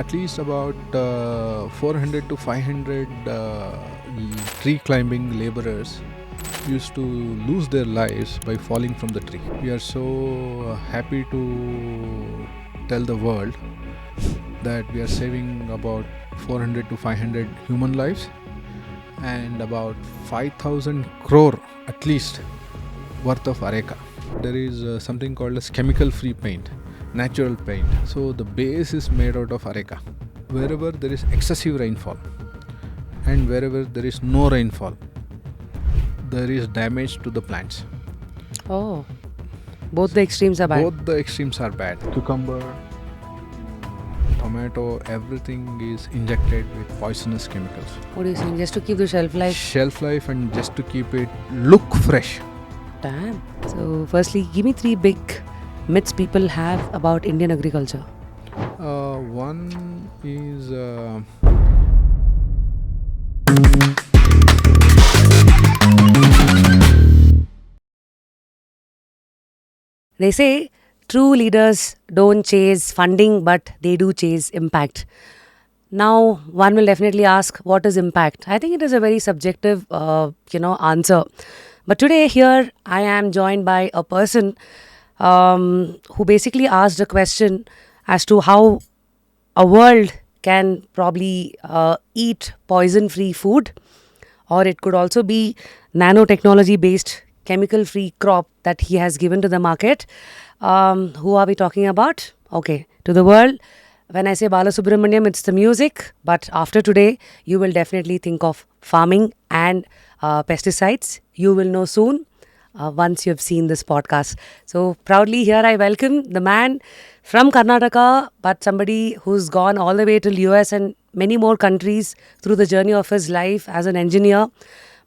at least about 400 to 500 tree climbing laborers used to lose their lives by falling from the tree. We are so happy to tell the world that we are saving about 400 to 500 human lives and about 5,000 crore at least worth of Areca. There is something called as chemical free paint, natural paint. So the base is made out of Areca. Wherever there is excessive rainfall and wherever there is no rainfall, there is damage to the plants. Oh, both the extremes are bad. Both the extremes are bad. Cucumber, tomato, everything is injected with poisonous chemicals. What are you saying? Just to keep the shelf life? Shelf life and just to keep it look fresh. Damn. So, firstly, give me 3 big myths people have about Indian agriculture. One is They say true leaders don't chase funding, but they do chase impact. Now, one will definitely ask, what is impact? I think it is a very subjective, answer. But today here, I am joined by a person who basically asked a question as to how a world can probably eat poison-free food, or it could also be nanotechnology-based chemical-free crop that he has given to the market. Who are we talking about? Okay, to the world. When I say Balasubramanyam, it's the music. But after today, you will definitely think of farming and pesticides. You will know soon once you have seen this podcast. So proudly here I welcome the man from Karnataka, but somebody who's gone all the way till US and many more countries through the journey of his life as an engineer,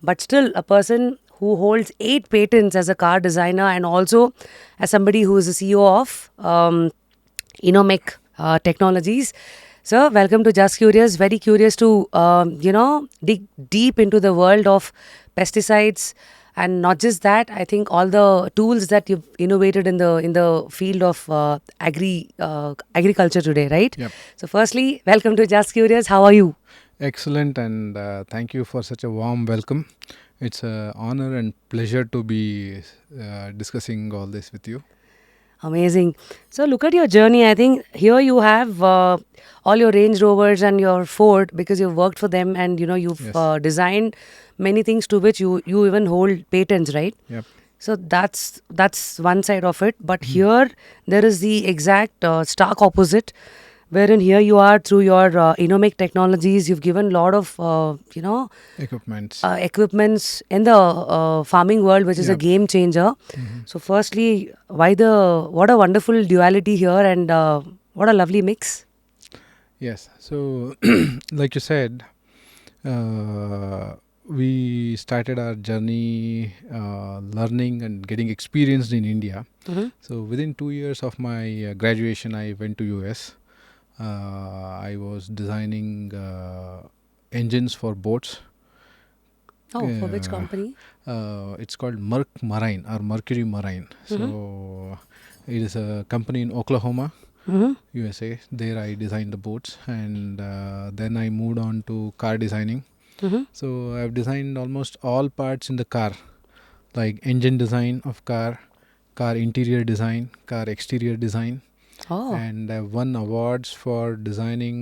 but still a person who holds 8 patents as a car designer and also as somebody who is the CEO of Innomech Technologies. Sir, welcome to Just Curious. Very curious to, dig deep into the world of pesticides. And not just that, I think all the tools that you've innovated in the field of agriculture today, right? Yep. So, firstly, welcome to Just Curious. How are you? excellent, and thank you for such a warm welcome. It's an honor and pleasure to be discussing all this with you. Amazing. So look at your journey. I think here you have all your Range Rovers and your Ford because you've worked for them and you've Yes. designed many things to which you even hold patents, right? Yep. So that's one side of it. But here there is the exact stark opposite, wherein here you are through your Innomech Technologies. You've given a lot of Equipments. equipments in the farming world, which is a Yep. game changer. So, firstly, what a wonderful duality here, and what a lovely mix. Yes. So, like you said, we started our journey learning and getting experienced in India. Mhm. So, within 2 years of my graduation, I went to US. I was designing engines for boats. Oh, for which Uh, company? it's called Marine or Mercury Marine. So it is a company in Oklahoma, Mm-hmm. USA. There I designed the boats, and then I moved on to car designing. Mm-hmm. So I've designed almost all parts in the car, like engine design of car interior design, car exterior design, Oh, and I've won awards for designing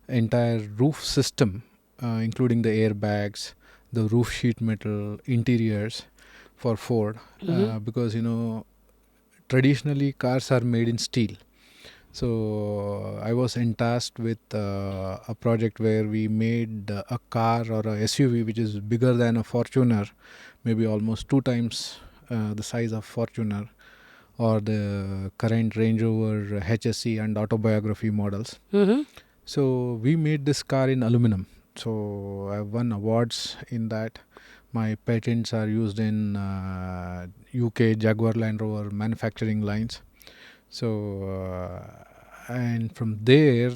entire roof system, including the airbags, the roof sheet metal, interiors for Ford, because traditionally cars are made in steel. So I was entasked with a project where we made a car or a SUV which is bigger than a Fortuner, maybe almost 2 times the size of Fortuner or the current Range Rover HSE and autobiography models. mm-hmm. So we made this car in aluminum. So I've won awards in that. My patents are used in UK Jaguar Land Rover manufacturing lines. So and from there,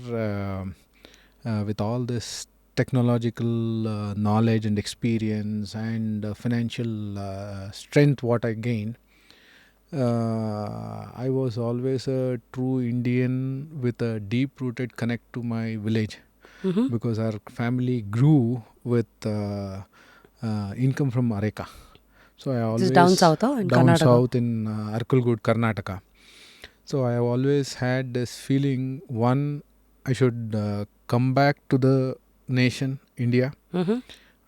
with all this technological knowledge and experience and financial strength, what I gained, I was always a true Indian with a deep rooted connect to my village, Mm-hmm. because our family grew with income from Areca. So I This is down always south, in down Karnataka. south in Arkulgud, Karnataka. So I have always had this feeling, one, I should come back to the nation, India, Mm-hmm.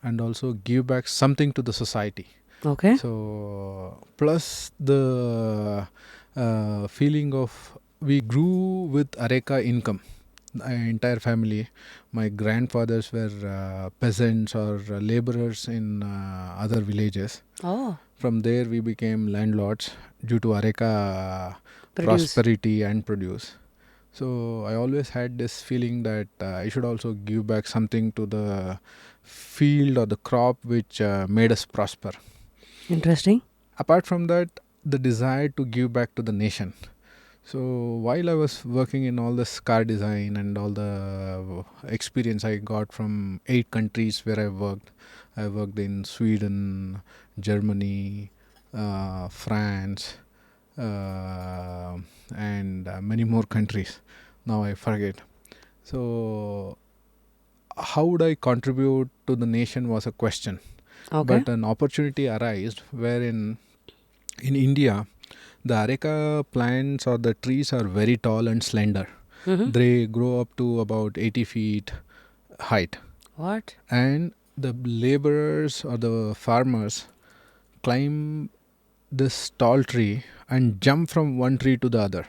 and also give back something to the society. Okay. So, plus the feeling of we grew with Areca income. The entire family, my grandfathers were peasants or laborers in other villages. Oh, From there, we became landlords due to Areca produce. prosperity and produce. So I always had this feeling that I should also give back something to the field or the crop which made us prosper. Interesting. Apart from that, the desire to give back to the nation. So while I was working in all this car design and all the experience I got from 8 countries where I worked in Sweden, Germany, France, and many more countries. Now I forget. So how would I contribute to the nation was a question. Okay. But an opportunity arose wherein in India, the areca plants or the trees are very tall and slender. Mm-hmm. They grow up to about 80 feet height. What? And the laborers or the farmers climb this tall tree and jump from one tree to the other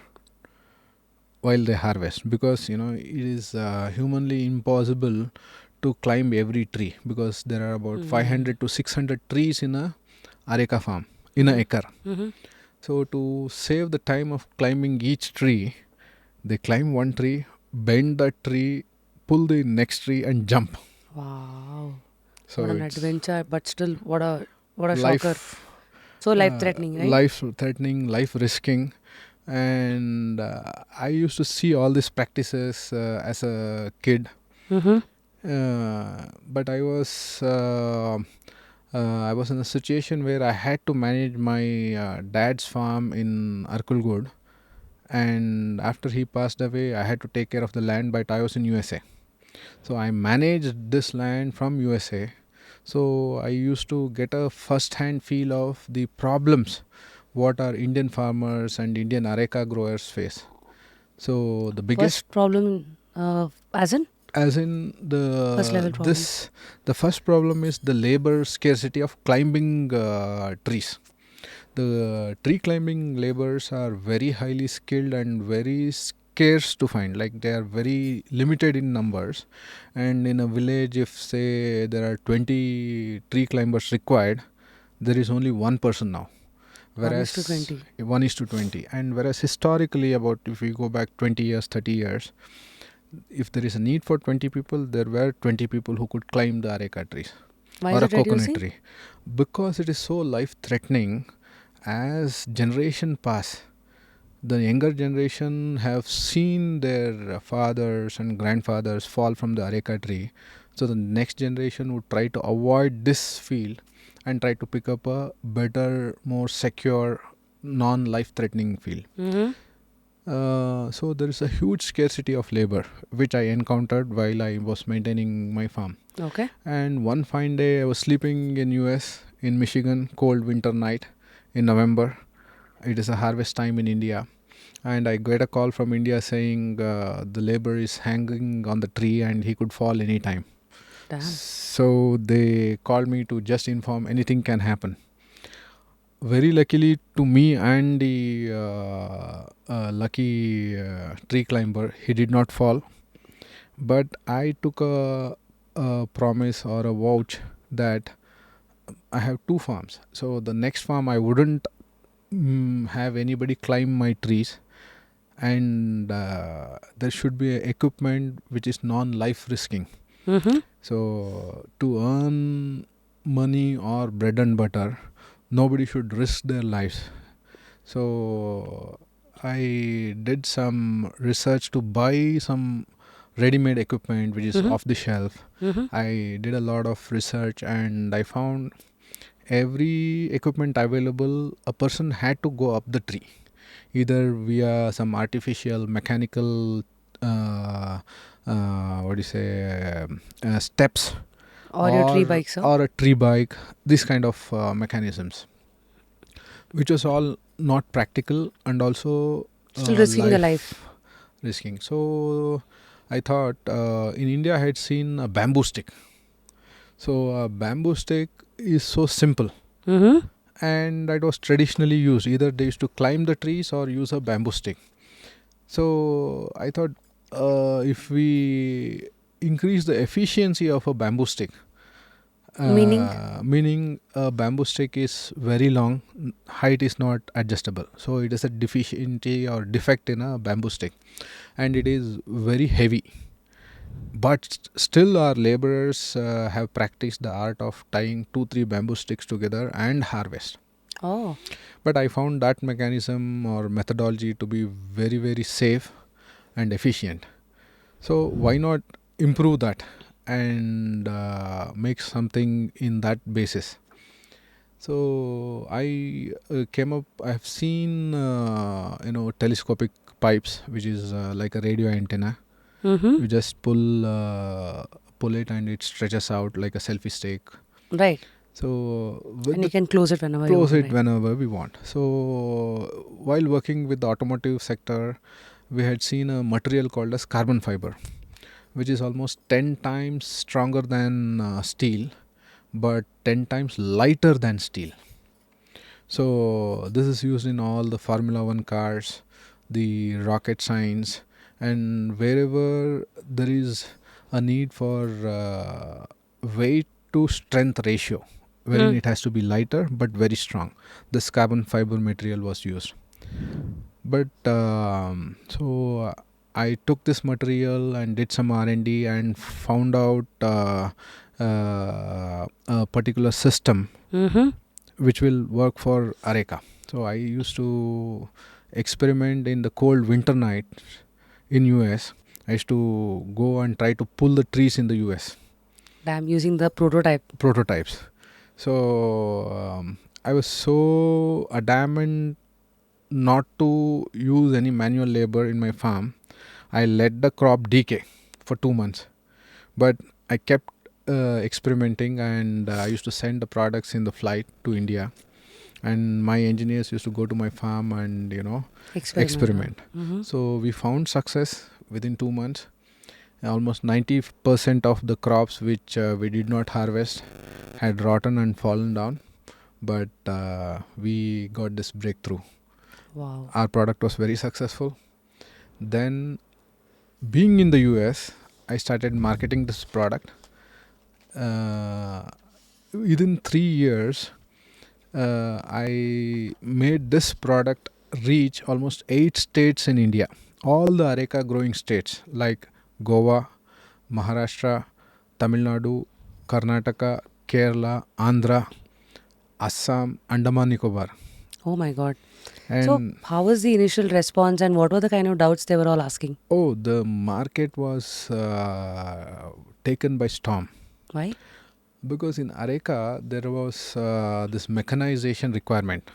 while they harvest, because it is humanly impossible to climb every tree, because there are about 500 to 600 trees in a areca farm in a acre. Mm-hmm. So to save the time of climbing each tree, they climb one tree, bend that tree, pull the next tree and jump. Wow. So What an it's adventure, but still, what a shocker. life So life threatening, right? life threatening, life risking. And I used to see all these practices as a kid. Mm-hmm. But I was in a situation where I had to manage my dad's farm in Arkulgod, and after he passed away, I had to take care of the land. But I was in USA, so I managed this land from USA. So I used to get a first-hand feel of the problems what our Indian farmers and Indian areca growers face. So the biggest, First problem, as in as in first level problem. the first problem is the labor scarcity of climbing trees. The tree climbing laborers are very highly skilled and very scarce to find, like they are very limited in numbers. And in a village, if say there are 20 tree climbers required, there is only one person now, 1:20. whereas 1 is to 20. And whereas historically, about if we go back 20 years, 30 years, if there is a need for 20 people, there were 20 people who could climb the areca trees Why or is a it coconut reducing? tree, because it is so life threatening. As generation pass, the younger generation have seen their fathers and grandfathers fall from the areca tree. So the next generation would try to avoid this field and try to pick up a better, more secure, non life threatening field. Mm-hmm. So there is a huge scarcity of labor which I encountered while I was maintaining my farm. Okay. And one fine day I was sleeping in US, in Michigan, cold winter night in November. It is a harvest time in India, and I get a call from India saying the labor is hanging on the tree and he could fall anytime. Damn. So they called me to just inform anything can happen. Very luckily to me and the lucky tree climber, he did not fall. But I took a promise or a vouch that I have 2 farms. So the next farm I wouldn't have anybody climb my trees, and there should be a equipment which is non-life risking. Mm-hmm. So to earn money or bread and butter, nobody should risk their lives. So I did some research to buy some ready-made equipment which is Mm-hmm. off the shelf. Mm-hmm. I did a lot of research and I found every equipment available, a person had to go up the tree, either via some artificial mechanical what do you say steps, Or your tree bike, sir? or a tree bike, these kind of mechanisms, which was all not practical and also Still risking the life. life risking. So I thought, in India I had seen a bamboo stick. So a bamboo stick is so simple, Mm-hmm. and it was traditionally used. Either they used to climb the trees or use a bamboo stick. So I thought, if we increase the efficiency of a bamboo stick, Meaning? meaning a bamboo stick is very long, height is not adjustable. So it is a deficiency or defect in a bamboo stick, and it is very heavy. But still, our laborers have practiced the art of tying 2-3 bamboo sticks together and harvest. Oh. But I found that mechanism or methodology to be very, very safe and efficient. So why not improve that and make something in that basis? So I came up. I have seen telescopic pipes, which is like a radio antenna. Mm-hmm. You just pull it and it stretches out like a selfie stick. Right. So with And the you can close it whenever you close want, it right? whenever we want. So while working with the automotive sector, we had seen a material called as carbon fiber, which is almost 10 times stronger than steel, but 10 times lighter than steel. So this is used in all the Formula 1 cars, the rocket science, and wherever there is a need for weight to strength ratio, wherein Mm. it has to be lighter but very strong. This carbon fiber material was used. But I took this material and did some R&D and found out a particular system Mm-hmm. which will work for Areca. So I used to experiment in the cold winter night in US. I used to go and try to pull the trees in the US, Damn, using the prototype. prototypes. So I was so adamant not to use any manual labor in my farm. I let the crop decay for 2 months, but I kept experimenting, and I used to send the products in the flight to India, and my engineers used to go to my farm and experiment. Mm-hmm. So we found success within 2 months. Almost 90% of the crops which we did not harvest had rotten and fallen down, but we got this breakthrough. Wow. Our product was very successful. Then, being in the US, I started marketing this product. Within 3 years, I made this product reach almost 8 states in India. All the Areca growing states like Goa, Maharashtra, Tamil Nadu, Karnataka, Kerala, Andhra, Assam, Andaman Nicobar. Oh my God. So, And how was the initial response and what were the kind of doubts they were all asking? the market was taken by storm, Why? because in Areca there was this mechanization requirement.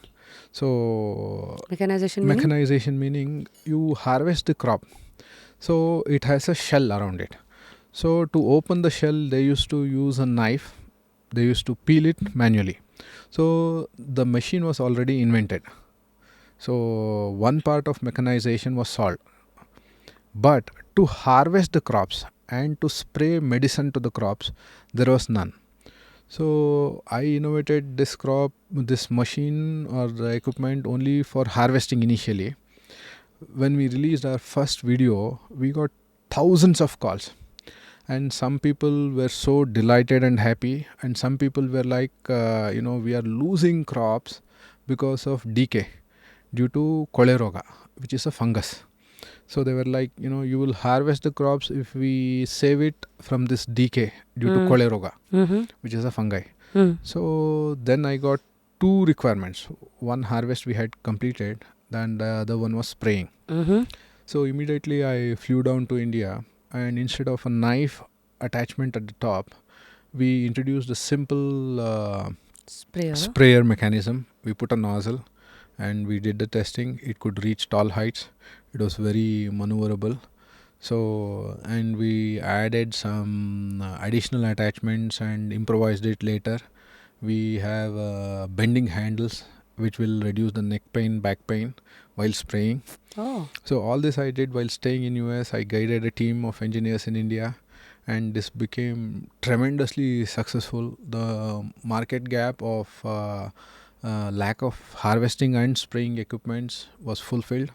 So Mechanization meaning? mechanization meaning you harvest the crop, so it has a shell around it. So to open the shell, they used to use a knife. They used to peel it manually. So the machine was already invented. So one part of mechanization was solved. But to harvest the crops and to spray medicine to the crops, there was none. So I innovated this machine or the equipment only for harvesting initially. When we released our first video, we got thousands of calls, and some people were so delighted and happy, and some people were like, we are losing crops because of decay due to choleroga, which is a fungus. So they were like, you will harvest the crops if we save it from this decay due to choleroga, Mm-hmm. which is a fungi. Mm. So then I got two requirements. One harvest we had completed, then the other one was spraying. Mm-hmm. So immediately I flew down to India, and instead of a knife attachment at the top, we introduced a simple Sprayer. sprayer mechanism. We put a nozzle and we did the testing. It could reach tall heights. It was very maneuverable. So, and we added some additional attachments and improvised it later. We have bending handles which will reduce the neck pain, back pain while spraying. Oh. So all this I did while staying in US. I guided a team of engineers in India, and this became tremendously successful. The market gap of lack of harvesting and spraying equipments was fulfilled.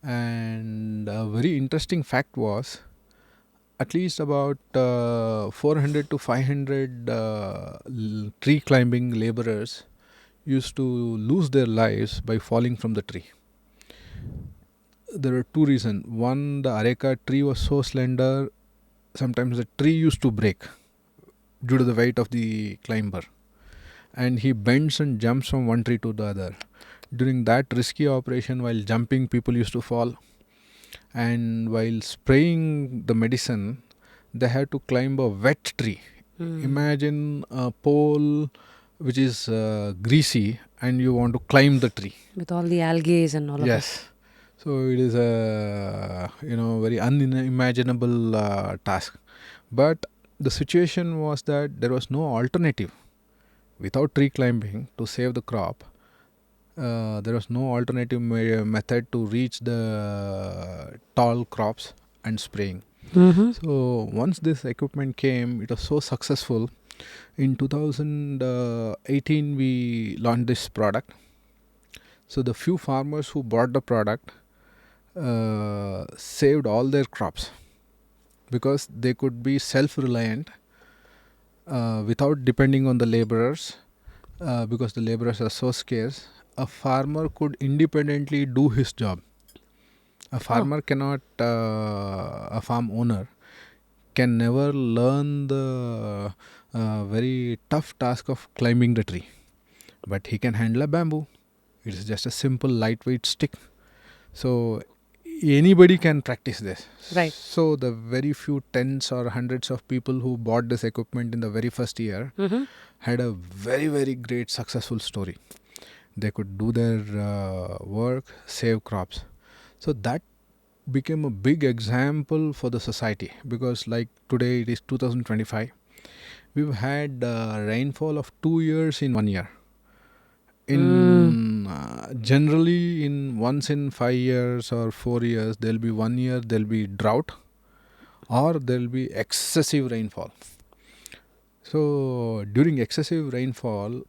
And a very interesting fact was at least about 400 to 500 tree climbing laborers used to lose their lives by falling from the tree. There are two reasons. One, the Areca tree was so slender, sometimes the tree used to break due to the weight of the climber, and he bends and jumps from one tree to the other. During that risky operation, while jumping, people used to fall, and while spraying the medicine, they had to climb a wet tree. Imagine a pole which is greasy and you want to climb the tree With all the algae and all of it. yes. So it is a very unimaginable task. But the situation was that there was no alternative. Without tree climbing to save the crop, there was no alternative method to reach the tall crops and spraying. So once this equipment came, it was so successful. In 2018, we launched this product. So the few farmers who bought the product saved all their crops because they could be self-reliant without depending on the laborers because the laborers are so scarce. A farmer could independently do his job. A farmer cannot, a farm owner can never learn the very tough task of climbing the tree. But he can handle a bamboo. It is just a simple lightweight stick. So anybody can practice this. Right. So the very few tens or hundreds of people who bought this equipment in the very first year had a very, very great successful story. They could do their work, save crops. So that became a big example for the society because like today it is 2025. We've had rainfall of 2 years in 1 year. In generally in once in 5 years or 4 years there'll be 1 year there'll be drought or there'll be excessive rainfall. So during excessive rainfall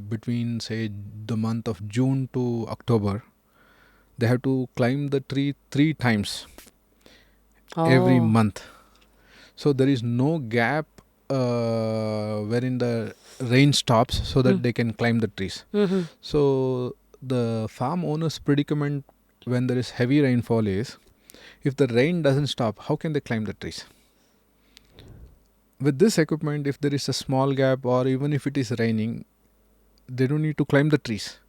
between say the month of June to October, they have to climb the tree 3 times every month. So there is no gap wherein the rain stops so that they can climb the trees. So the farm owner's predicament when there is heavy rainfall is, if the rain doesn't stop, how can they climb the trees? With this equipment, if there is a small gap or even if it is raining, they don't need to climb the trees.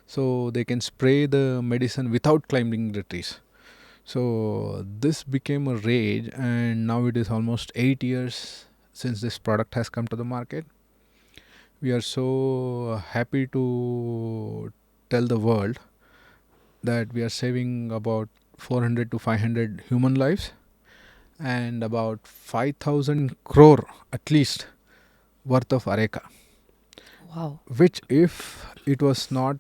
So they can spray the medicine without climbing the trees. So this became a rage, and now it is almost 8 years since this product has come to the market. We are so happy to tell the world that we are saving about 400 to 500 human lives and about 5,000 crore at least worth of Areca. Wow. Which if it was not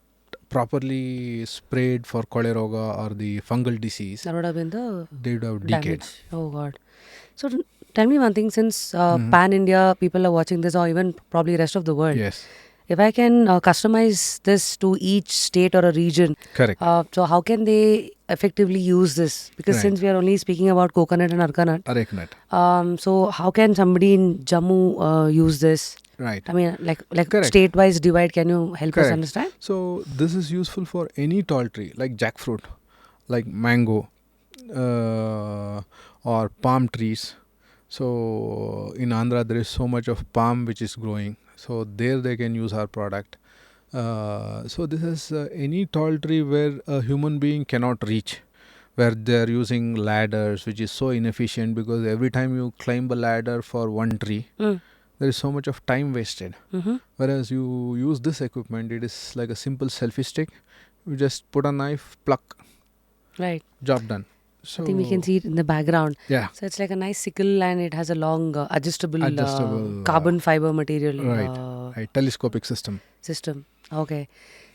properly sprayed for choleroga or the fungal disease, That would have been the they would have decayed. damage. Oh God. So tell me one thing, since pan India people are watching this, or even probably rest of the world. Yes. If I can customize this to each state or a region, Correct. so how can they effectively use this? Because Right. since we are only speaking about coconut and Areca nut, Areca nut. so how can somebody in Jammu use this? Right. I mean, like Correct. state-wise divide. Can you help us Correct. understand? So this is useful for any tall tree like jackfruit, like mango, or palm trees. So in Andhra there is so much of palm which is growing. So there they can use our product. So this is any tall tree where a human being cannot reach, where they are using ladders, which is so inefficient because every time you climb a ladder for one tree, there is so much of time wasted. Mm-hmm. Whereas you use this equipment, it is like a simple selfie stick. You just put a knife, pluck, Right. job done. I think we can So see it in the background. yeah, So it's like a nice sickle and it has a long adjustable adjustable, carbon fiber material right, right, telescopic system. system. Okay.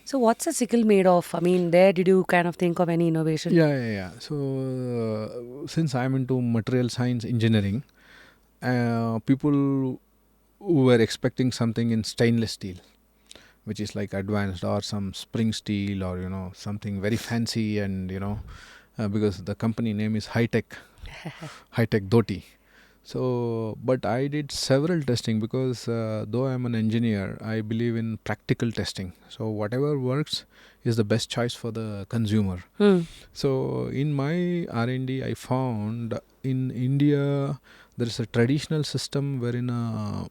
So what's a sickle made of? I mean, there did you kind of think of any innovation? Yeah. So since I'm into material science engineering, people who were expecting something in stainless steel, which is like advanced, or some spring steel, or something very fancy, and because the company name is high tech Doti. So, but I did several testing because though I'm an engineer, I believe in practical testing. So whatever works is the best choice for the consumer. Hmm. So in my R&D, I found in India there is a traditional system wherein a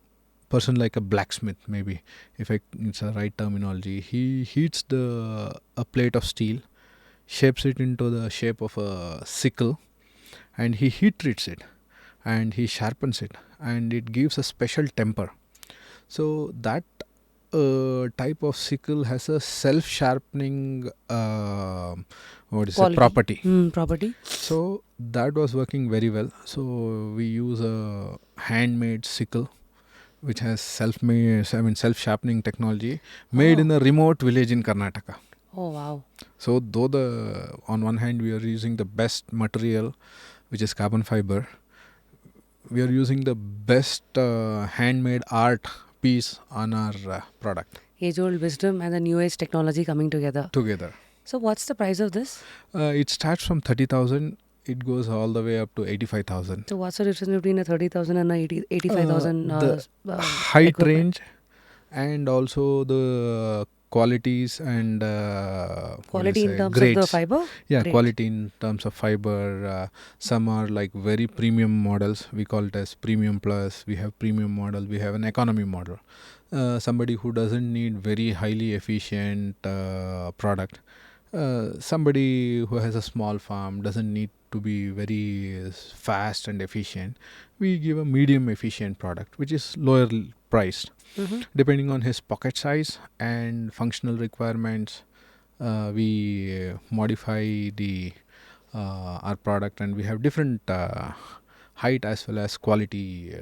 person like a blacksmith, maybe, if it's a right terminology, he heats a plate of steel, shapes it into the shape of a sickle, and he heat treats it, and he sharpens it, and it gives a special temper. So that type of sickle has a self sharpening what is it, Quality. property. Property. So that was working very well. So we use a handmade sickle which has self sharpening technology, made in a remote village in Karnataka. Oh, wow. So though on one hand we are using the best material, which is carbon fiber, we are using the best handmade art piece on our product Age old wisdom and the new age technology coming together. together. So what's the price of this? It starts from 30,000. It goes all the way up to 85,000. So what's the difference between a 30,000 and a 85,000 The height equipment? range, and also the qualities and Quality in terms of the grades. fiber? Yeah, Great. quality in terms of fiber. Some are like very premium models. We call it as premium plus. We have premium model. We have an economy model. Somebody who doesn't need very highly efficient product. Somebody who has a small farm doesn't need to be very fast and efficient. We give a medium efficient product which is lower priced. Depending on his pocket size and functional requirements, we modify the our product, and we have different height as well as quality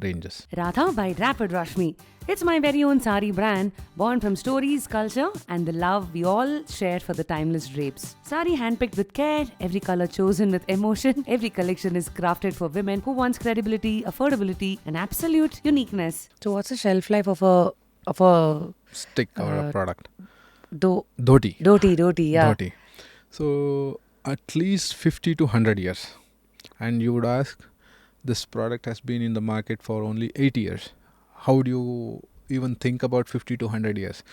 ranges. Radha by Rapid Rashmi. It's my very own sari brand, born from stories, culture, and the love we all share for the timeless drapes. Sari handpicked with care, every color chosen with emotion, every collection is crafted for women who wants credibility, affordability, and absolute uniqueness. So, what's the shelf life of a Stick or a product. Dhoti, yeah. Dhoti. So at least 50 to 100 years. And you would ask, this product has been in the market for only 8 years. How do you even think about 50 to 100 years?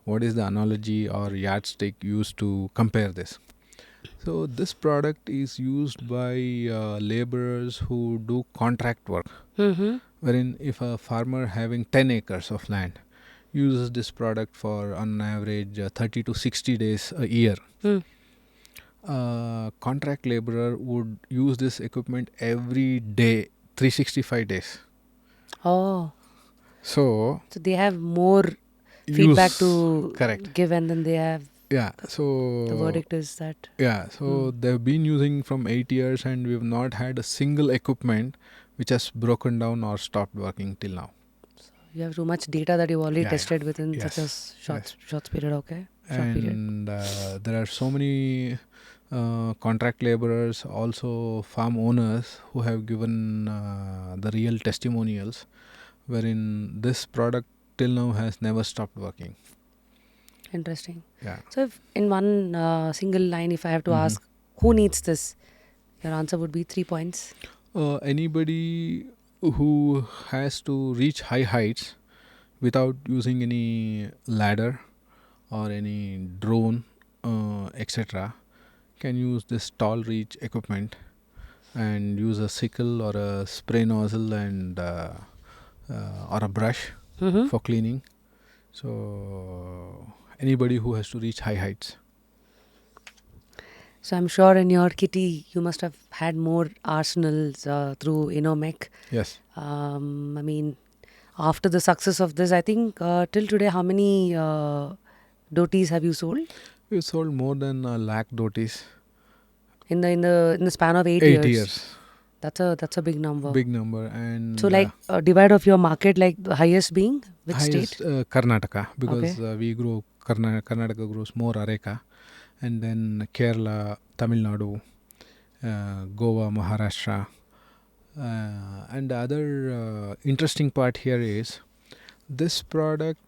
What is the analogy or yardstick used to compare this? So this product is used by laborers who do contract work, wherein if a farmer having 10 acres of land uses this product for on average 30 to 60 days a year, contract laborer would use this equipment every day, 365 days. Oh. So they have more feedback to correct. give, and then they have So the verdict is that they've been using from 8 years, and we've not had a single equipment which has broken down or stopped working till now. you have too much data that you've already tested within Yes. such a short period. Okay, short period. And there are so many contract laborers, also farm owners, who have given the real testimonials, wherein this product till now has never stopped working. Interesting. Yeah. So, if in one single line, if I have to ask, who needs this? Your answer would be 3 points. Anybody who has to reach high heights without using any ladder or any drone, etc., can use this tall reach equipment and use a sickle or a spray nozzle and or a brush for cleaning. So anybody who has to reach high heights. So I'm sure in your kitty you must have had more arsenals through Innomech. Yes. I mean, After the success of this, I think till today, how many dotis have you sold We sold more than a lakh dotis. in the span of 8 years? 8 years. That's a big number. Big number. So, And like, divide of your market, like the highest being which highest state? Karnataka, because Okay. we grow Karnataka grows more Areca, and then Kerala, Tamil Nadu, Goa, Maharashtra. And the other interesting part here is this product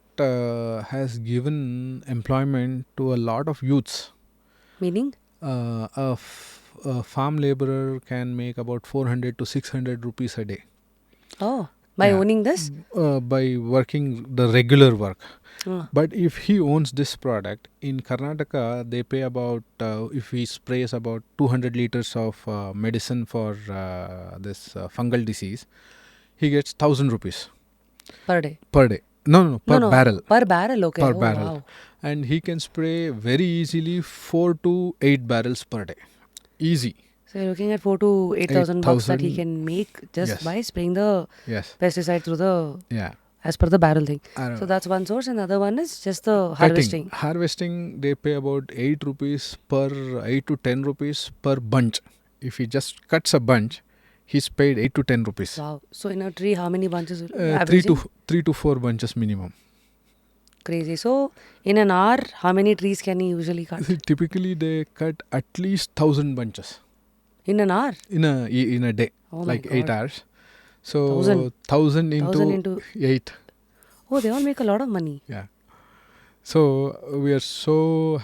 has given employment to a lot of youths. Meaning? A farm laborer can make about 400 to 600 rupees a day. Oh, by Yeah. owning this? By working the regular work. Uh, But if he owns this product in Karnataka, they pay about if he sprays about 200 liters of medicine for this fungal disease, he gets 1,000 rupees per day. per day. No, per No, barrel. per barrel. Okay. Per Oh, barrel. wow. And he can spray very easily 4 to 8 barrels per day. Easy. So you're looking at 4 to 8,000 bucks that he 8,000. can make just Yes. by spraying the Yes. pesticide through the Yeah. as per the barrel thing. I So that's one source, and the other one is just the Cutting. harvesting. Harvesting, they pay about 8 rupees per 8 to 10 rupees per bunch. If he just cuts a bunch, he's paid 8 to 10 rupees. Wow. So in a tree, how many bunches? Three Averaging? to 4 bunches minimum. Crazy. So in an hour, how many trees can he usually cut? Typically, they cut at least 1,000 bunches In an hour? in a day, Oh like my 8 God. hours. So 1,000. 1,000 1,000 into into. 8. Oh, they all make a lot of money. Yeah. So we are so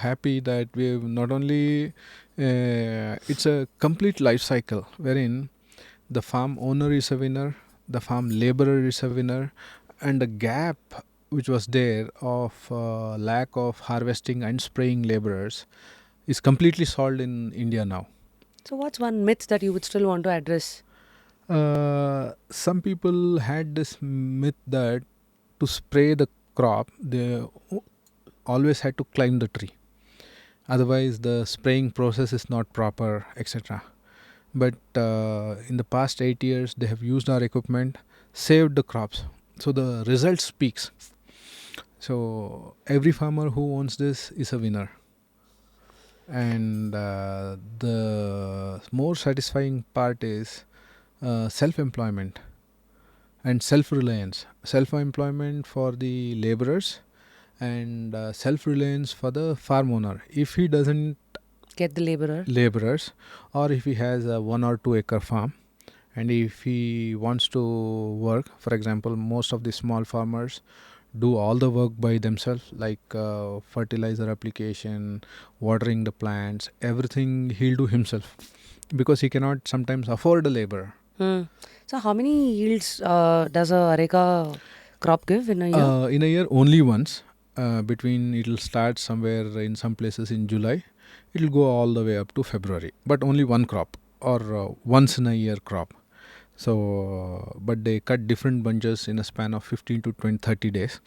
happy that we have not only it's a complete life cycle wherein the farm owner is a winner, the farm laborer is a winner, and the gap which was there of lack of harvesting and spraying laborers is completely solved in India now. So what's one myth that you would still want to address? Some people had this myth that to spray the crop, they always had to climb the tree. Otherwise, the spraying process is not proper, etc. But in the past 8 years, they have used our equipment, saved the crops. So the result speaks. So every farmer who owns this is a winner. And the more satisfying part is self-employment and self-reliance. Self-employment for the laborers and self-reliance for the farm owner. If he doesn't Get the laborer. laborers, or if he has a 1 or 2 acre farm, and if he wants to work, for example, most of the small farmers do all the work by themselves, like fertilizer application, watering the plants, everything he'll do himself because he cannot sometimes afford a laborer. So how many yields does a Areca crop give in a year? In a year, only once. Between it'll start somewhere in some places in July, it'll go all the way up to February, but only one crop or once in a year crop. So, but they cut different bunches in a span of 15 to 20, 30 days.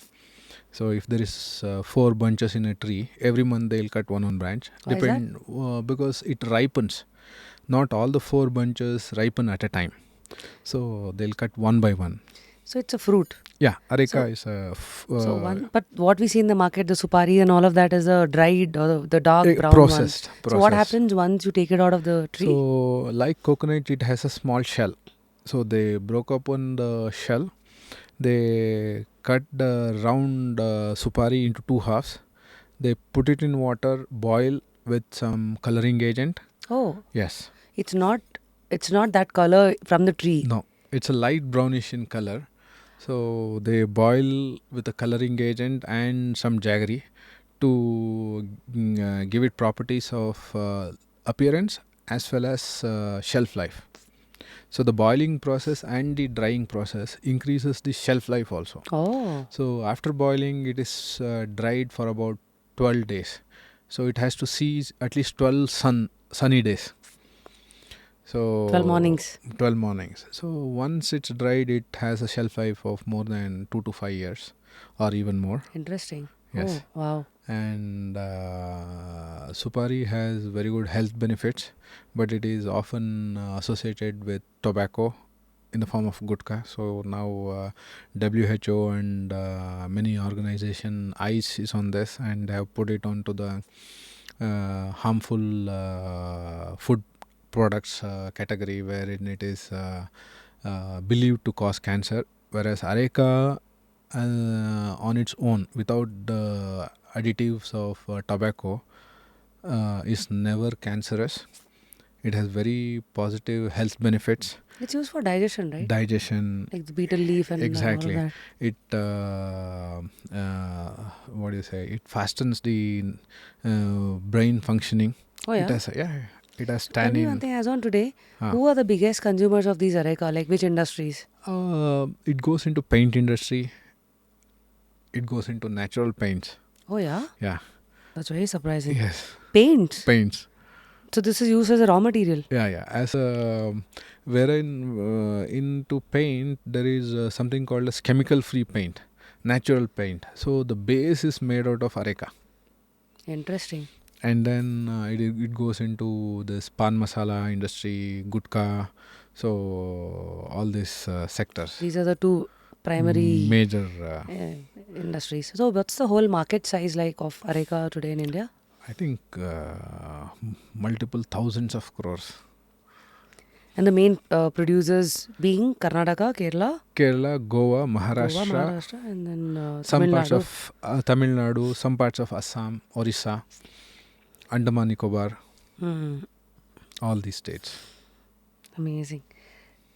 So, if there is 4 bunches in a tree, every month they'll cut one branch. Why is Because it ripens. Not all the 4 bunches ripen at a time. So, they'll cut one by one. So it's a fruit. Yeah, Areca So- is a So one, but what we see in the market, the supari and all of that is a dried or the dark brown processed. one. So what happens once you take it out of the tree? So, like coconut, it has a small shell. So they broke open the shell. They cut the round supari into 2 halves. They put it in water, boil with some coloring agent. Oh, Yes. it's not that color from the tree. No, it's a light brownish in color. So they boil with a coloring agent and some jaggery to give it properties of appearance as well as shelf life. So the boiling process and the drying process increases the shelf life also. Oh, So after boiling, it is dried for about 12 days. So it has to see at least 12 sunny days. So 12 mornings. 12 mornings. So once it's dried, it has a shelf life of more than 2 to 5 years or even more. Interesting. Yes. Oh, wow. And supari has very good health benefits, but it is often associated with tobacco in the form of gutka. So now WHO and many organization eyes is on this and have put it onto the harmful food products category, wherein it is believed to cause cancer, whereas areca on its own without the additives of tobacco is never cancerous. It has very positive health benefits. It's used for digestion, right? Digestion. Like the beetle leaf and all of Exactly. that. It what do you say? It fastens the brain functioning. Oh, It yeah. has it has Tell me one tannin. thing, as on today, Huh. who are the biggest consumers of these Areca? Like which industries? It goes into paint industry. It goes into natural paints. Oh, yeah. Yeah. That's very surprising. Yes. Paints. Paints. So this is used as a raw material. Yeah. As a wherein into paint there is something called as chemical-free paint, natural paint. So the base is made out of areca, Interesting. and then it goes into this pan masala industry, gutka. So all these sectors, These are the two primary major. industries. So what's the whole market size like of Areca today in India? I think multiple thousands of crores. And the main producers being Karnataka, Kerala, Kerala, Goa, Goa, Maharashtra, Maharashtra, and then some Tamil parts Nadu. of Tamil Nadu, some parts of Assam, Orissa, Andaman Nicobar, all these states. Amazing.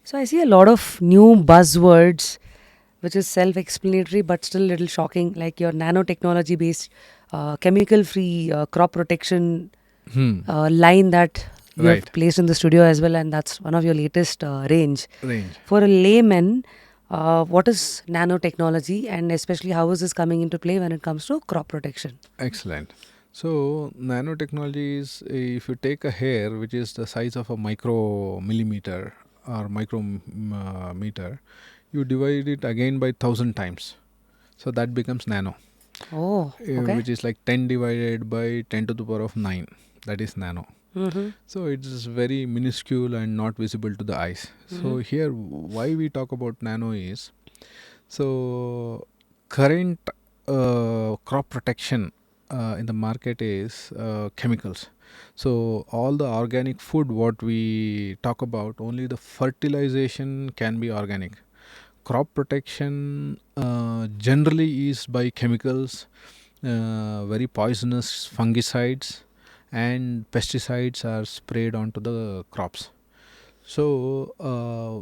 So I see a lot of new buzzwords, which is self-explanatory but still a little shocking, like your nanotechnology-based, chemical-free crop protection Hmm. line that you have Right. placed in the studio as well, and that's one of your latest range. Range. For a layman, what is nanotechnology, and especially how is this coming into play when it comes to crop protection? Excellent. So nanotechnology is if you take a hair which is the size of a micromillimeter or micrometer, you divide it again by 1,000 times. So that becomes nano, Oh, okay. which is like 10 divided by 10 to the power of 9. That is nano. Mm-hmm. So it is very minuscule and not visible to the eyes. So here, why we talk about nano is, so current crop protection in the market is chemicals. So all the organic food what we talk about, only the fertilization can be organic. Crop protection generally is by chemicals, very poisonous fungicides and pesticides are sprayed onto the crops. So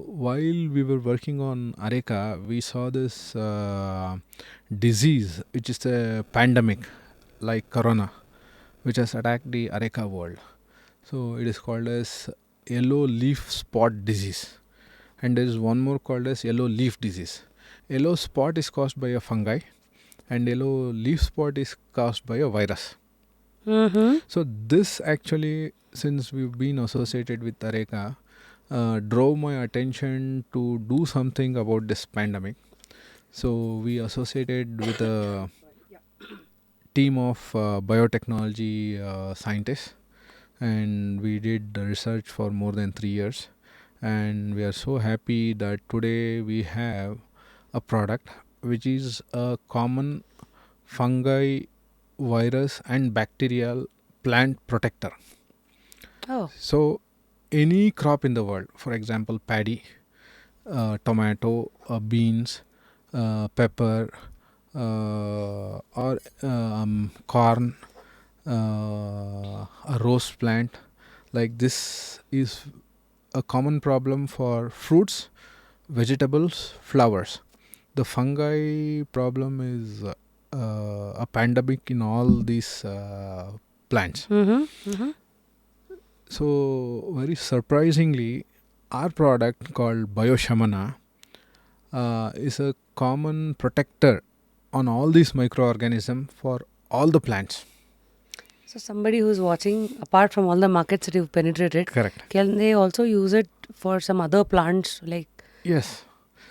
while we were working on Areca, we saw this disease, which is a pandemic like corona, which has attacked the Areca world. So it is called as yellow leaf spot disease, and there is one more called as yellow leaf disease. Yellow spot is caused by a fungi, and yellow leaf spot is caused by a virus. Mm-hmm. So this actually, since we've been associated with Areca, drove my attention to do something about this pandemic. So we associated with a team of biotechnology scientists, and we did the research for more than 3 years. And we are so happy that today we have a product which is a common fungi, virus, and bacterial plant protector. Oh, So any crop in the world, for example, paddy, tomato, beans, pepper, or corn, a rose plant, like this is a common problem for fruits, vegetables, flowers. The fungi problem is a pandemic in all these plants. So very surprisingly, our product called Bioshamana is a common protector on all these microorganisms for all the plants. so somebody who's watching, apart from all the markets that you've penetrated, Correct. can they also use it for some other plants, like Yes.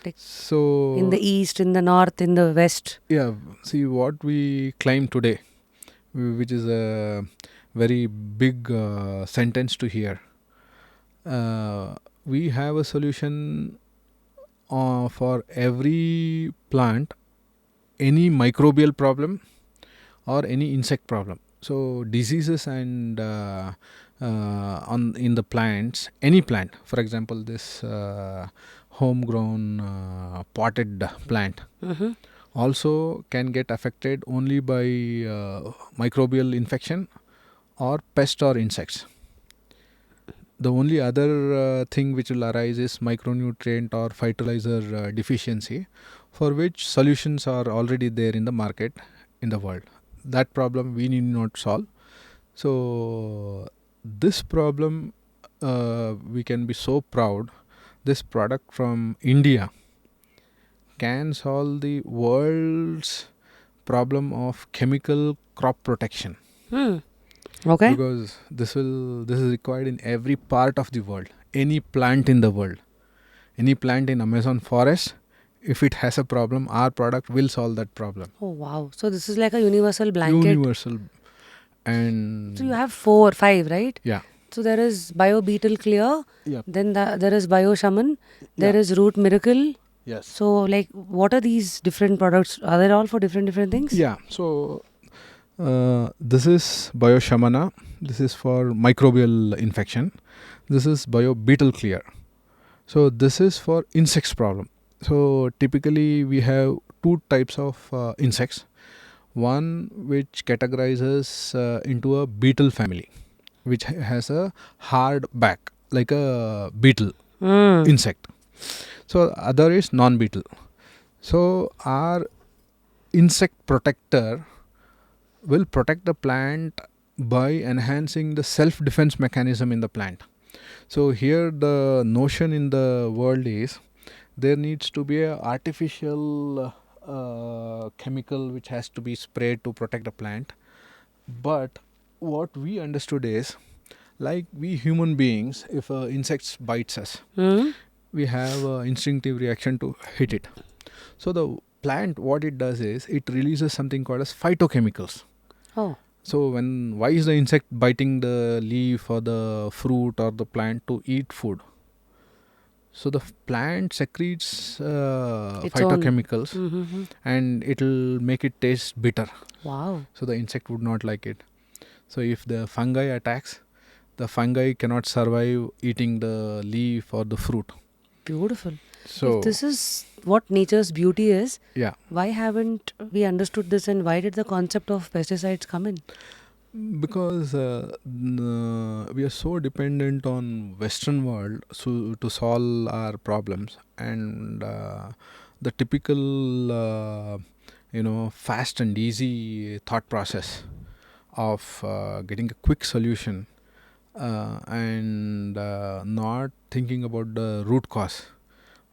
Like So in the east, in the north, in the west? yeah, see what we claim today, which is a very big sentence to hear. We have a solution for every plant any microbial problem or any insect problem. So diseases and on in the plants, any plant, for example, this homegrown potted plant Mm-hmm. also can get affected only by microbial infection or pest or insects. The only other thing which will arise is micronutrient or fertilizer deficiency, for which solutions are already there in the market in the world. That problem we need not solve. So this problem, we can be so proud. This product from India can solve the world's problem of chemical crop protection, Hmm. Okay. because this is required in every part of the world. Any plant in the world, any plant in Amazon forest, if it has a problem, our product will solve that problem. Oh, wow. So this is like a universal blanket. Universal. So you And have 4, 5, right? yeah, So there is Bio Beetle Clear, yeah, then there is Bio Shaman, there yeah, is Root Miracle. yes, So like, what are these different products? Are they all for different things? yeah. So this is Bioshamana. This is for microbial infection. This is Bio Beetle Clear. So this is for insects problem. So typically we have two types of insects. One which categorizes into a beetle family, which has a hard back like a beetle Mm. insect. So other is non-beetle. So our insect protector will protect the plant by enhancing the self-defense mechanism in the plant. So here the notion in the world is there needs to be a artificial chemical which has to be sprayed to protect the plant. But what we understood is, like we human beings, if insects bites us, Mm. we have an instinctive reaction to hit it. So the plant, what it does is it releases something called as phytochemicals. Oh. So why is the insect biting the leaf or the fruit or the plant? To eat food. So the plant secretes Its own. phytochemicals, Mm-hmm. and it'll make it taste bitter. Wow. So the insect would not like it. So if the fungi attacks, the fungi cannot survive eating the leaf or the fruit. Beautiful. So If this is what nature's beauty is, yeah, why haven't we understood this, and why did the concept of pesticides come in? because we are so dependent on Western world to solve our problems, and the typical fast and easy thought process of getting a quick solution, and not thinking about the root cause,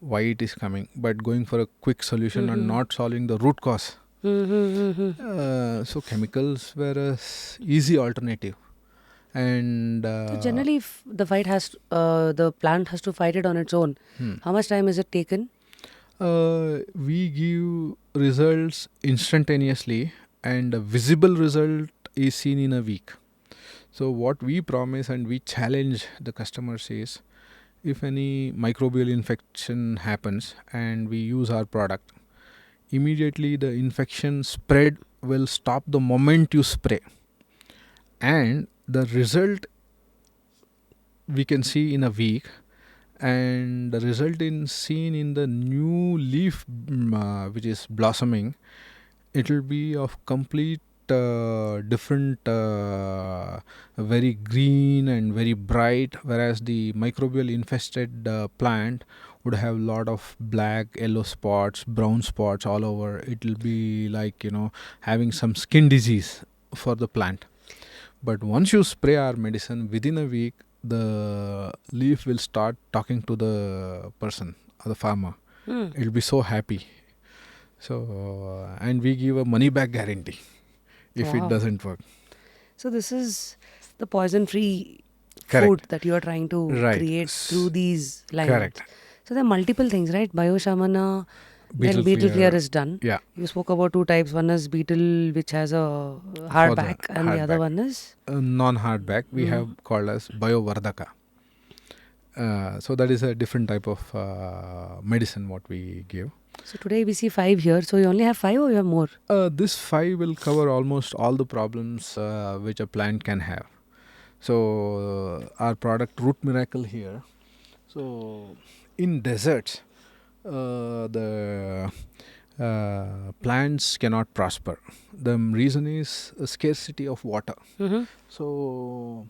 why it is coming, but going for a quick solution and Mm-hmm. not solving the root cause. Mm-hmm. So chemicals were a easy alternative, and So generally, if the plant has to fight it on its own, how much time is it taken? we give results instantaneously, and a visible result is seen in a week. So what we promise and we challenge the customers is, if any microbial infection happens and we use our product, immediately the infection spread will stop the moment you spray, and the result we can see in a week, and the result in seen in the new leaf which is blossoming, it will be of complete different, very green and very bright, whereas the microbial infested plant would have a lot of black, yellow spots, brown spots all over. It will be like having some skin disease for the plant. But once you spray our medicine, within a week the leaf will start talking to the person or the farmer. Mm. It'll be so happy. So and we give a money back guarantee if it Wow. doesn't work. So this is the poison-free Correct. food that you are trying to Right. create through these lines. Correct. So there are multiple things, right? Bioshamana, Beetle then beetle clear clear. is done. Yeah. You spoke about two types. One is beetle, which has a For hard the back, and hard the other back. one is Non-hard back we have called as Biovardhaka. So that is a different type of medicine what we give. So today we see 5 here. So you only have 5 or you have more? This 5 will cover almost all the problems which a plant can have. So our product Root Miracle here. So in deserts, the plants cannot prosper. The reason is a scarcity of water. Mm-hmm. So,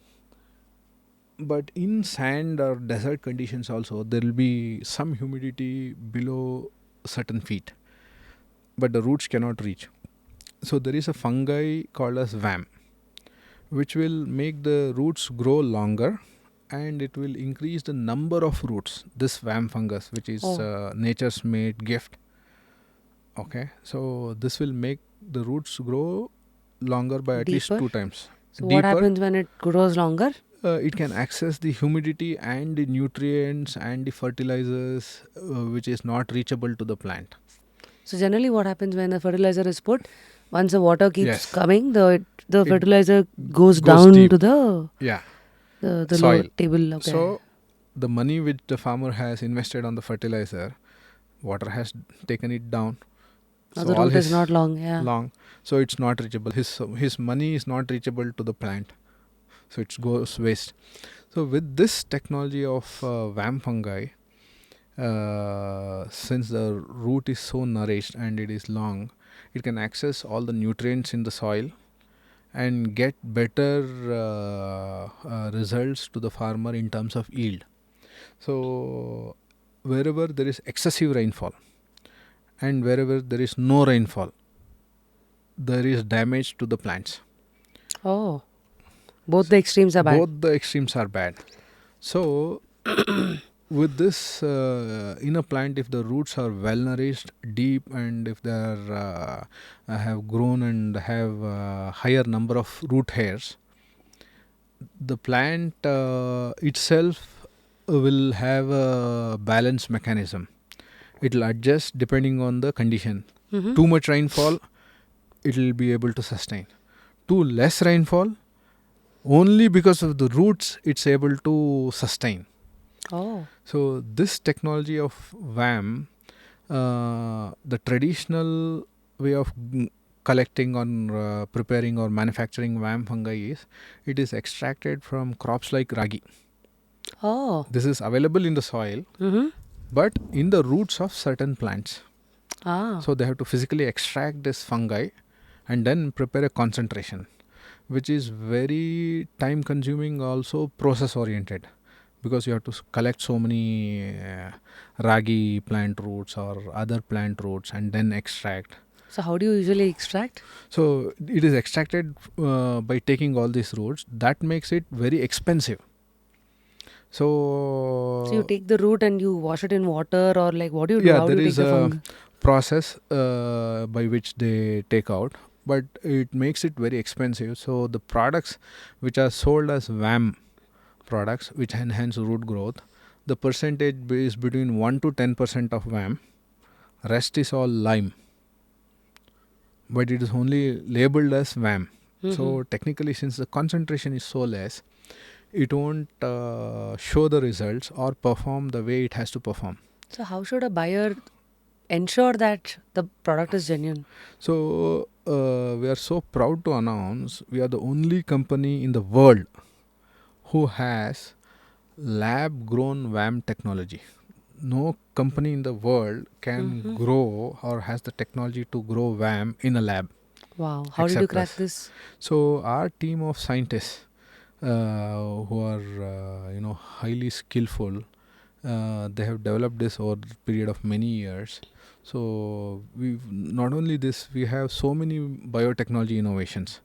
but in sand or desert conditions also, there will be some humidity below certain feet, but the roots cannot reach. So there is a fungi called as WAM, which will make the roots grow longer, and it will increase the number of roots. This WAM fungus, which is Oh, nature's made gift. Okay, so this will make the roots grow longer by at least deeper. 2 times. So what Deeper, happens when it grows longer? it can access the humidity and the nutrients and the fertilizers, which is not reachable to the plant. So generally what happens when the fertilizer is put, once the water keeps Yes, coming, the it fertilizer goes goes down deep. to the Yeah, the lower soil. table. Okay. So the money which the farmer has invested on the fertilizer, water has taken it down. Now So the all root is his not long. Yeah. long, so it's not reachable. His money is not reachable to the plant, so it goes waste. So with this technology of WAM fungi, since the root is so nourished and it is long, it can access all the nutrients in the soil and get better results to the farmer in terms of yield. So wherever there is excessive rainfall and wherever there is no rainfall, there is damage to the plants. Oh, both the extremes are bad. Both the extremes are bad. So with this, in a plant, if the roots are well nourished, deep, and if they are have grown and have higher number of root hairs, the plant itself will have a balance mechanism. It will adjust depending on the condition. Mm-hmm. Too much rainfall, it will be able to sustain. Too less rainfall, only because of the roots, it's able to sustain. Oh. So this technology of WAM, the traditional way of collecting or preparing or manufacturing WAM fungi is, it is extracted from crops like ragi. Oh. This is available in the soil, Mm-hmm. but in the roots of certain plants. Ah. So they have to physically extract this fungi and then prepare a concentration, which is very time consuming, also process oriented, because you have to collect so many ragi plant roots or other plant roots and then extract. So how do you usually extract? So it is extracted by taking all these roots. That makes it very expensive. So you So take the root and you wash it in water, or like what do you do? yeah, How do there you take is the a fungus? process by which they take out, but it makes it very expensive. So the products which are sold as WAM products, which enhance root growth, the percentage is between 1 to 10% of WAM. Rest is all lime, but it is only labeled as WAM. Mm-hmm. So technically, since the concentration is so less, it won't show the results or perform the way it has to perform. So how should a buyer ensure that the product is genuine? So we are so proud to announce we are the only company in the world who has lab grown WAM technology. No company in the world can Mm-hmm. grow or has the technology to grow WAM in a lab Wow. How did you except crack us. this? So our team of scientists who are highly skillful, they have developed this over the period of many years. So we've not only this, we have so many biotechnology innovations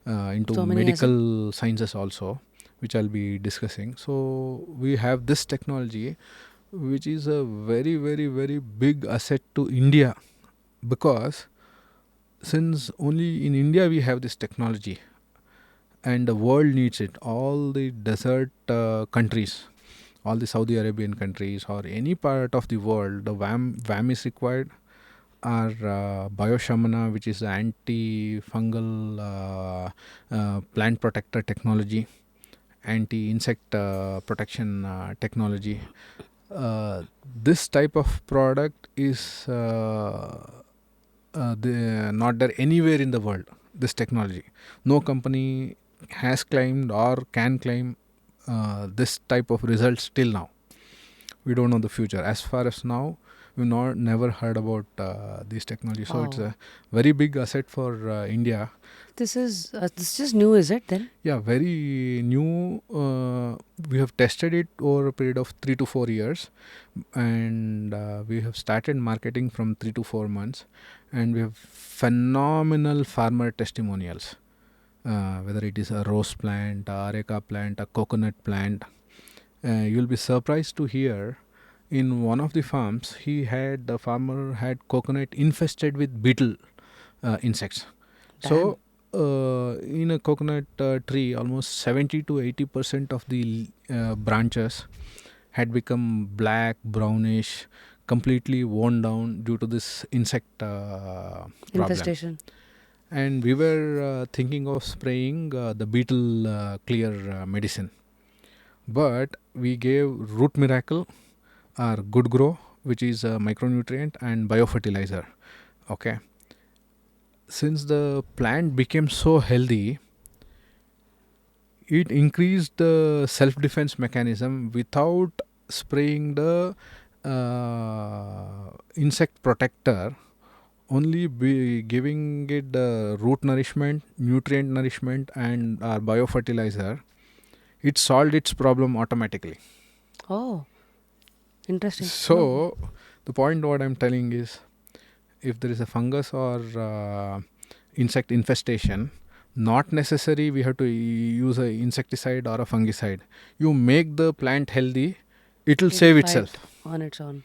into So many as in? medical sciences also, which I'll be discussing. So we have this technology, which is a very, very, very big asset to India, because since only in India we have this technology and the world needs it. All the desert countries, all the Saudi Arabian countries or any part of the world, the WAM is required. Our bioshamana, which is anti-fungal plant protector technology, anti-insect protection technology. This type of product is not there anywhere in the world. This technology, no company has claimed or can claim this type of results till now. We don't know the future. As far as now, we've never heard about these technologies. So it's Wow. a very big asset for India. This is just new, is it then? Yeah, very new. We have tested it over a period of 3 to 4 years, and we have started marketing from 3 to 4 months, and we have phenomenal farmer testimonials. Whether it is a rose plant, a areca plant, a coconut plant, you'll be surprised to hear. In one of the farms, the farmer had coconut infested with beetle insects. Damn. So, in a coconut tree, almost 70 to 80% of the branches had become black, brownish, completely worn down due to this insect problem. Infestation. And we were thinking of spraying the beetle clear medicine, but we gave Root Miracle or Good Grow, which is a micronutrient, and biofertilizer. Okay, since the plant became so healthy, it increased the self-defense mechanism without spraying the insect protector, only be giving it the root nourishment, nutrient nourishment, and biofertilizer. It solved its problem automatically. Oh, interesting. No. So the point what I'm telling is, if there is a fungus or insect infestation, not necessary we have to use a insecticide or a fungicide. You make the plant healthy, it will It'll save fight itself. on its own.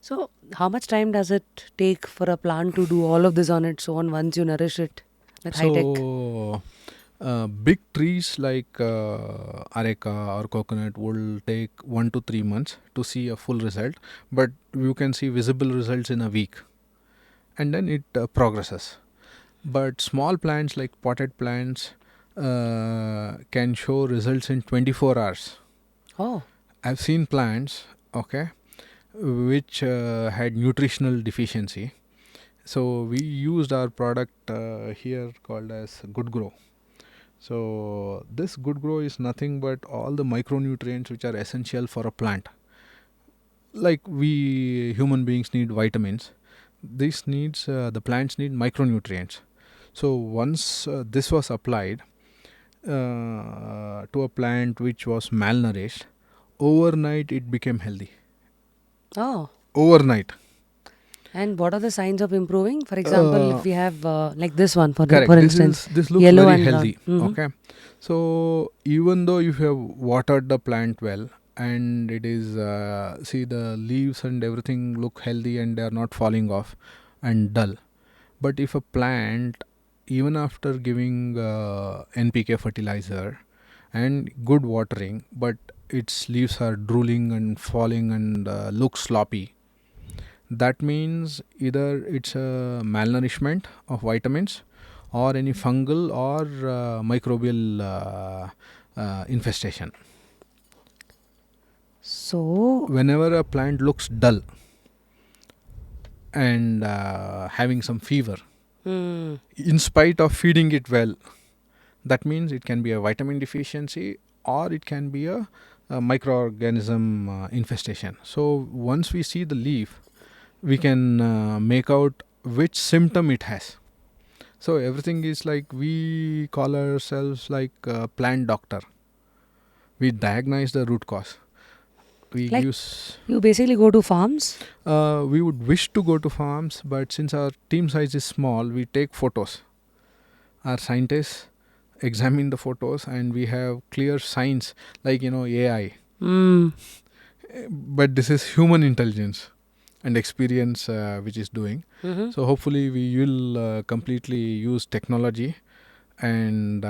So, how much time does it take for a plant to do all of this on its own once you nourish it with high tech? So big trees like areca or coconut will take 1 to 3 months to see a full result, but you can see visible results in a week, and then it progresses. But small plants like potted plants can show results in 24 hours. Oh, I've seen plants, okay, which had nutritional deficiency. So we used our product here called as Good Grow. So this Good Grow is nothing but all the micronutrients which are essential for a plant. Like we human beings need vitamins, the plants need micronutrients. So once this was applied to a plant which was malnourished, overnight it became healthy. oh. Overnight. And what are the signs of improving? For example, if we have like this one, Correct. for This instance, this looks yellow very and healthy. brown. Mhm. Okay. So even though you have watered the plant well, and it is see the leaves and everything look healthy and they are not falling off and dull, but if a plant, even after giving NPK fertilizer and good watering, but its leaves are drooling and falling and look sloppy, that means either it's a malnourishment of vitamins or any fungal or microbial infestation. So, Whenever a plant looks dull and having some fever, in spite of feeding it well, that means it can be a vitamin deficiency or it can be a microorganism infestation. So once we see the leaf, we can make out which symptom it has. So everything is like, we call ourselves like a plant doctor. We diagnose the root cause. We like use. you basically go to farms. We would wish to go to farms, but since our team size is small, we take photos. Our scientists examine the photos, and we have clear signs like AI. Mm. But this is human intelligence and experience which is doing. Mhm. So hopefully we will completely use technology, and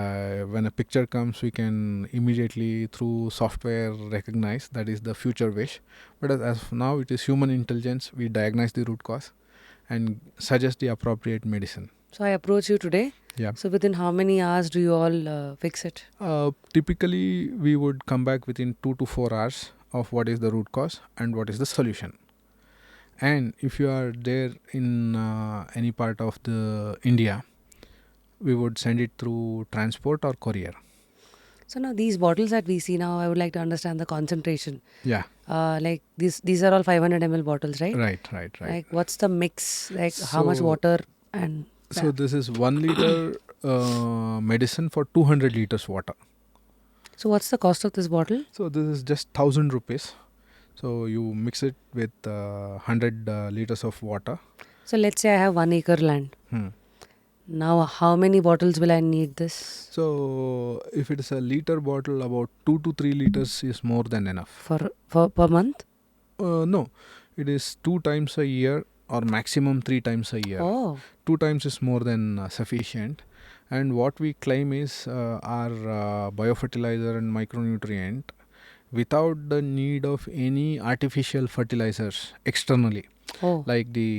when a picture comes, we can immediately through software recognize that is the future wish. But as of now, it is human intelligence. We diagnose the root cause and suggest the appropriate medicine. So I approach you today. Yeah. So within how many hours do you all fix it? Typically, we would come back within 2 to 4 hours of what is the root cause and what is the solution. And if you are there in any part of the India, we would send it through transport or courier. So now these bottles that we see now, I would like to understand the concentration. Yeah. Like these are all 500 ml bottles, right? Right. Like what's the mix? Like how much So- water and So this is 1 liter medicine for 200 liters water. so what's the cost of this bottle? So this is just 1,000 rupees. So you mix it with 100 liters of water. So let's say I have 1 acre land. Now how many bottles will I need this? So if it is a liter bottle, about 2 to 3 liters is more than enough. For per month? No, it is 2 times a year or maximum 3 times a year. Oh. 2 times is more than sufficient. And what we claim is our biofertilizer and micronutrient without the need of any artificial fertilizers externally, Oh. like the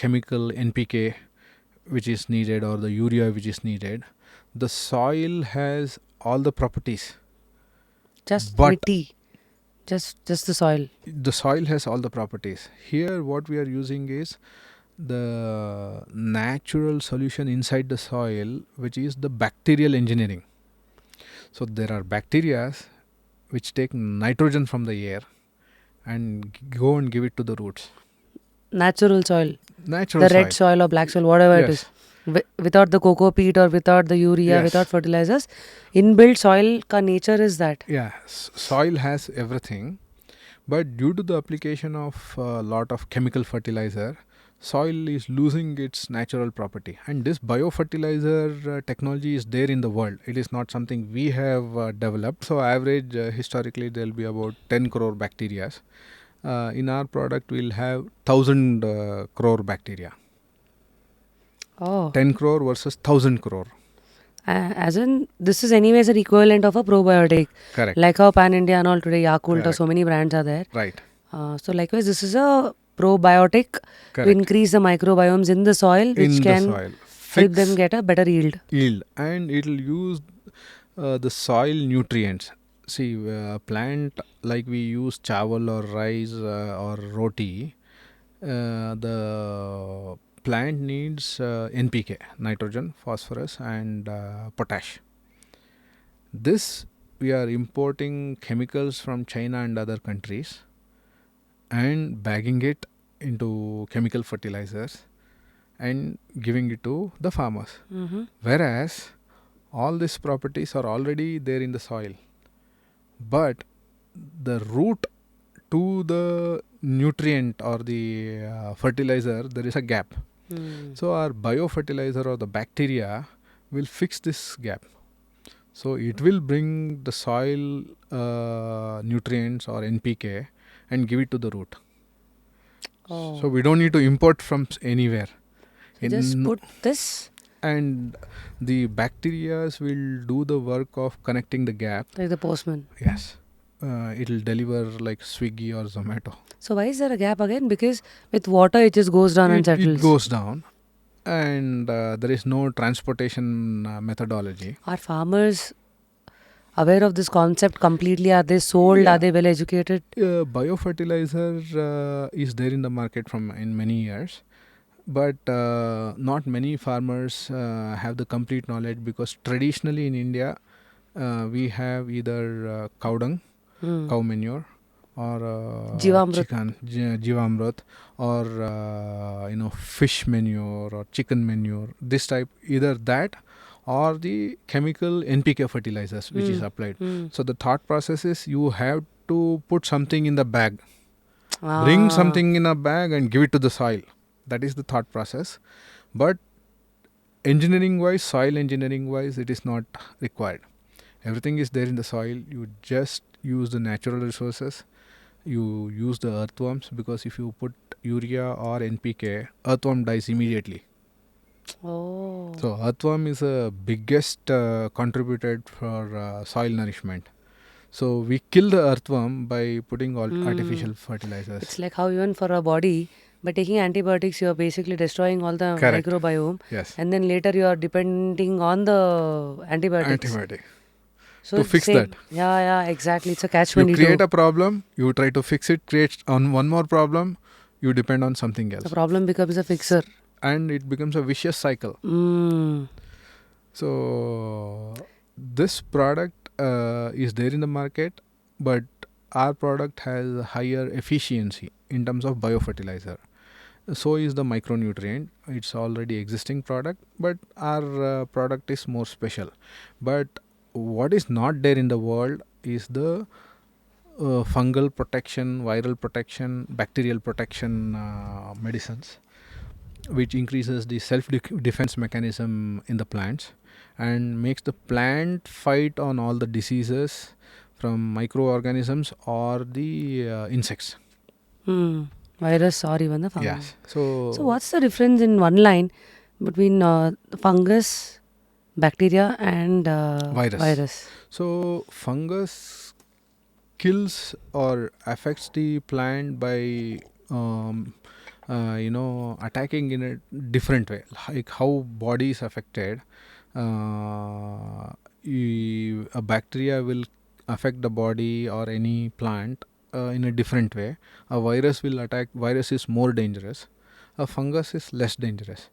chemical NPK which is needed or the urea which is needed. The soil has all the properties. Just But- mitti. Just the soil. The soil has all the properties. Here what we are using is the natural solution inside the soil, which is the bacterial engineering. So there are bacteria which take nitrogen from the air and go and give it to the roots. Natural soil. Natural The red soil or black soil, whatever it is. Yes. Without the cocoa peat or without the urea, Yes. without fertilizers. Inbuilt soil ka nature is that. Yeah, soil has everything, but due to the application of a lot of chemical fertilizer, soil is losing its natural property. And this biofertilizer technology is there in the world. It is not something we have developed. So average historically there will be about 10 crore bacteria. In our product we'll have 1,000 crore bacteria. Oh. 10 crore versus 1,000 crore. As in, this is anyways an equivalent of a probiotic. Correct. Like how Pan India and all today, Yakult or Correct. so many brands are there. Right. So likewise, this is a probiotic to Correct. increase the microbiomes in the soil, which In can the soil. help Fix them get a better yield. yield, and it will use the soil nutrients. See, a plant like we use chawal or rice or roti, the plant needs NPK, nitrogen, phosphorus, and potash. This we are importing chemicals from China and other countries and bagging it into chemical fertilizers and giving it to the farmers. Whereas all these properties are already there in the soil, but the root to the nutrient or the fertilizer, there is a gap. So our biofertilizer or the bacteria will fix this gap. So it will bring the soil nutrients or NPK and give it to the root. Oh. So we don't need to import from anywhere. So just put this, And the bacteria will do the work of connecting the gap. like the postman. Yes. It will deliver like Swiggy or Zomato. So why is there a gap again? Because with water it just goes down and settles. It goes down, and there is no transportation methodology. Are farmers aware of this concept completely? Are they sold? Yeah. Are they well educated? Biofertilizer is there in the market from in many years, but not many farmers have the complete knowledge, because traditionally in India we have either cow dung, cow manure, or Jivamrit. chicken jivamrit, or fish manure or chicken manure. This type, either that or the chemical NPK fertilizers which is applied. So the thought process is you have to put something in the bag, bring something in a bag and give it to the soil. That is the thought process. But engineering wise, soil engineering wise, it is not required. Everything is there in the soil. You just use the natural resources. You use the earthworms, because if you put urea or NPK, earthworm dies immediately. Oh. So earthworm is the biggest contributor for soil nourishment. So we kill the earthworm by putting all artificial fertilizers. It's like how even for our body, By taking antibiotics, you are basically destroying all the Correct. microbiome, Yes. and then later you are depending on the antibiotics. Antibiotic. So To it's the fix that. same. Yeah, yeah, exactly. It's a catch You create 22. a problem, you try to fix it, create on one more problem, you depend on something The else. problem becomes a fixer. And it becomes a vicious cycle. Mm. So this product is there in the market, but our product has higher efficiency in terms of biofertilizer. So is the micronutrient. It's already existing product, but our product is more special. But what is not there in the world is the fungal protection, viral protection, bacterial protection medicines, which increases the self defense mechanism in the plants and makes the plant fight on all the diseases from microorganisms or the insects. Hmm. Virus or even the fungus. Yes. So, So what's the difference in one line between fungus, bacteria, and virus. virus? So fungus kills or affects the plant by attacking in a different way, like how body is affected. A bacteria will affect the body or any plant in a different way. A virus will attack. Virus is more dangerous. A fungus is less dangerous.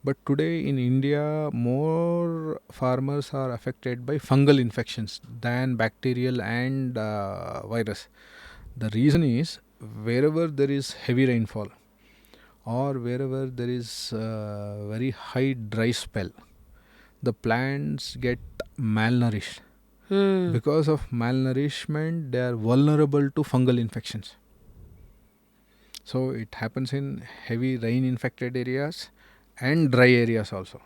But today in India, more farmers are affected by fungal infections than bacterial and virus. The reason is, wherever there is heavy rainfall or wherever there is very high dry spell, the plants get malnourished. Hmm. Because of malnourishment, they are vulnerable to fungal infections. So it happens in heavy rain infected areas and dry areas also.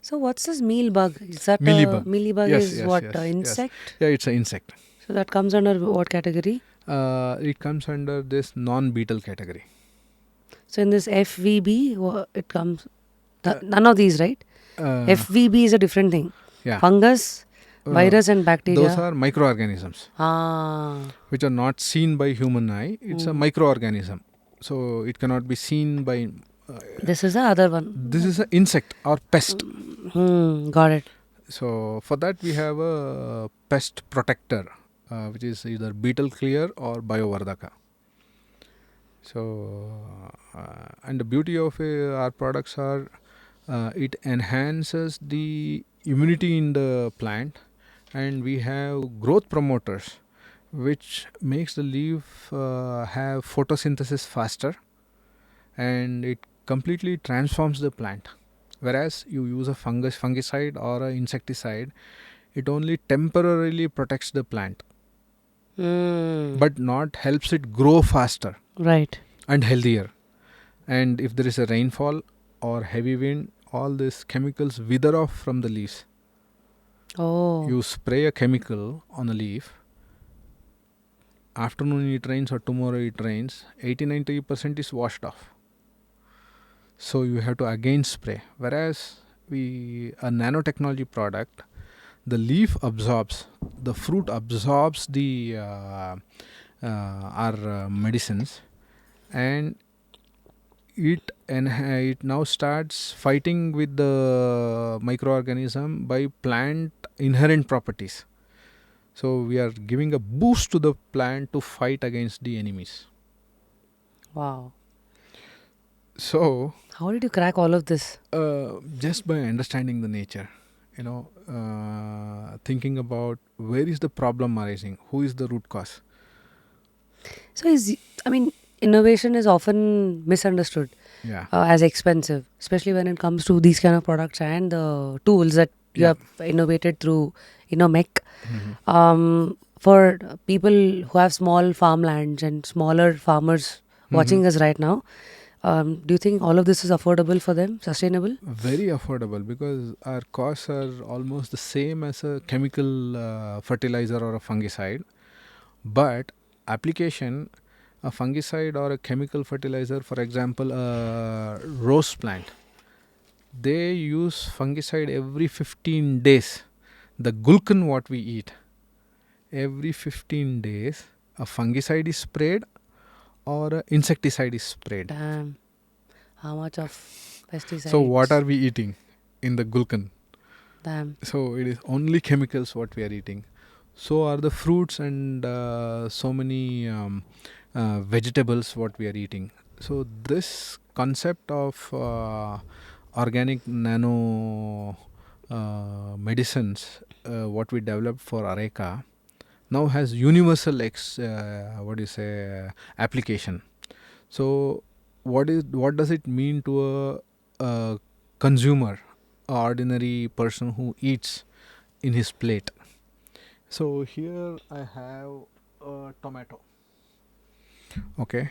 So, what's this meal bug? Is that a Mealybug. mealybug? Yes, Is yes, what yes, yes. insect? Yeah, it's an insect. So that comes under what category? It comes under this non-beetle category. So in this FVB, it comes Uh, none of these, right? uh, FVB is a different thing. yeah, Fungus, virus, and those bacteria. are microorganisms Ah. which are not seen by human eye. It's a Hmm. microorganism, so it cannot be seen by. Uh, This is the other this is one. an insect or pest. Got it. So for that we have a pest protector, which is either beetle clear or biovardhaka. So and the beauty of our products are it enhances the immunity in the plant, and we have growth promoters which makes the leaf have photosynthesis faster, and it completely transforms the plant. Whereas you use a fungicide or an insecticide, it only temporarily protects the plant but not helps it grow faster Right. and healthier. And if there is a rainfall or heavy wind, all these chemicals wither off from the leaves. Oh. You spray a chemical on a leaf, afternoon it rains or tomorrow it rains, 80-90% is washed off. So you have to again spray. Whereas a nanotechnology product, the leaf absorbs, the fruit absorbs the our medicines, and it now starts fighting with the microorganism by plant inherent properties. So we are giving a boost to the plant to fight against the enemies. Wow. So How did you crack all of this? just by understanding the nature, thinking about where is the problem arising, who is the root cause. So I mean, innovation is often misunderstood Yeah. as expensive, especially when it comes to these kind of products and the tools that you Yeah. have innovated through Innomech. Mm-hmm. For people who have small farmlands and smaller farmers watching us right now, do you think all of this is affordable for them, sustainable? Very affordable because our costs are almost the same as a chemical fertilizer or a fungicide. But application, a fungicide or a chemical fertilizer, for example, a rose plant, they use fungicide every 15 days. The gulkan what we eat, every 15 days, a fungicide is sprayed or a insecticide is sprayed. Damn. How much of So what pesticides? are we eating in the gulkan? Damn. So it is only chemicals what we are eating. So are the fruits and so many vegetables what we are eating. So this concept of organic nano medicines, what we developed for Areca, now has universal application. So what does it mean to a consumer, a ordinary person who eats in his plate? So here I have a tomato. Okay,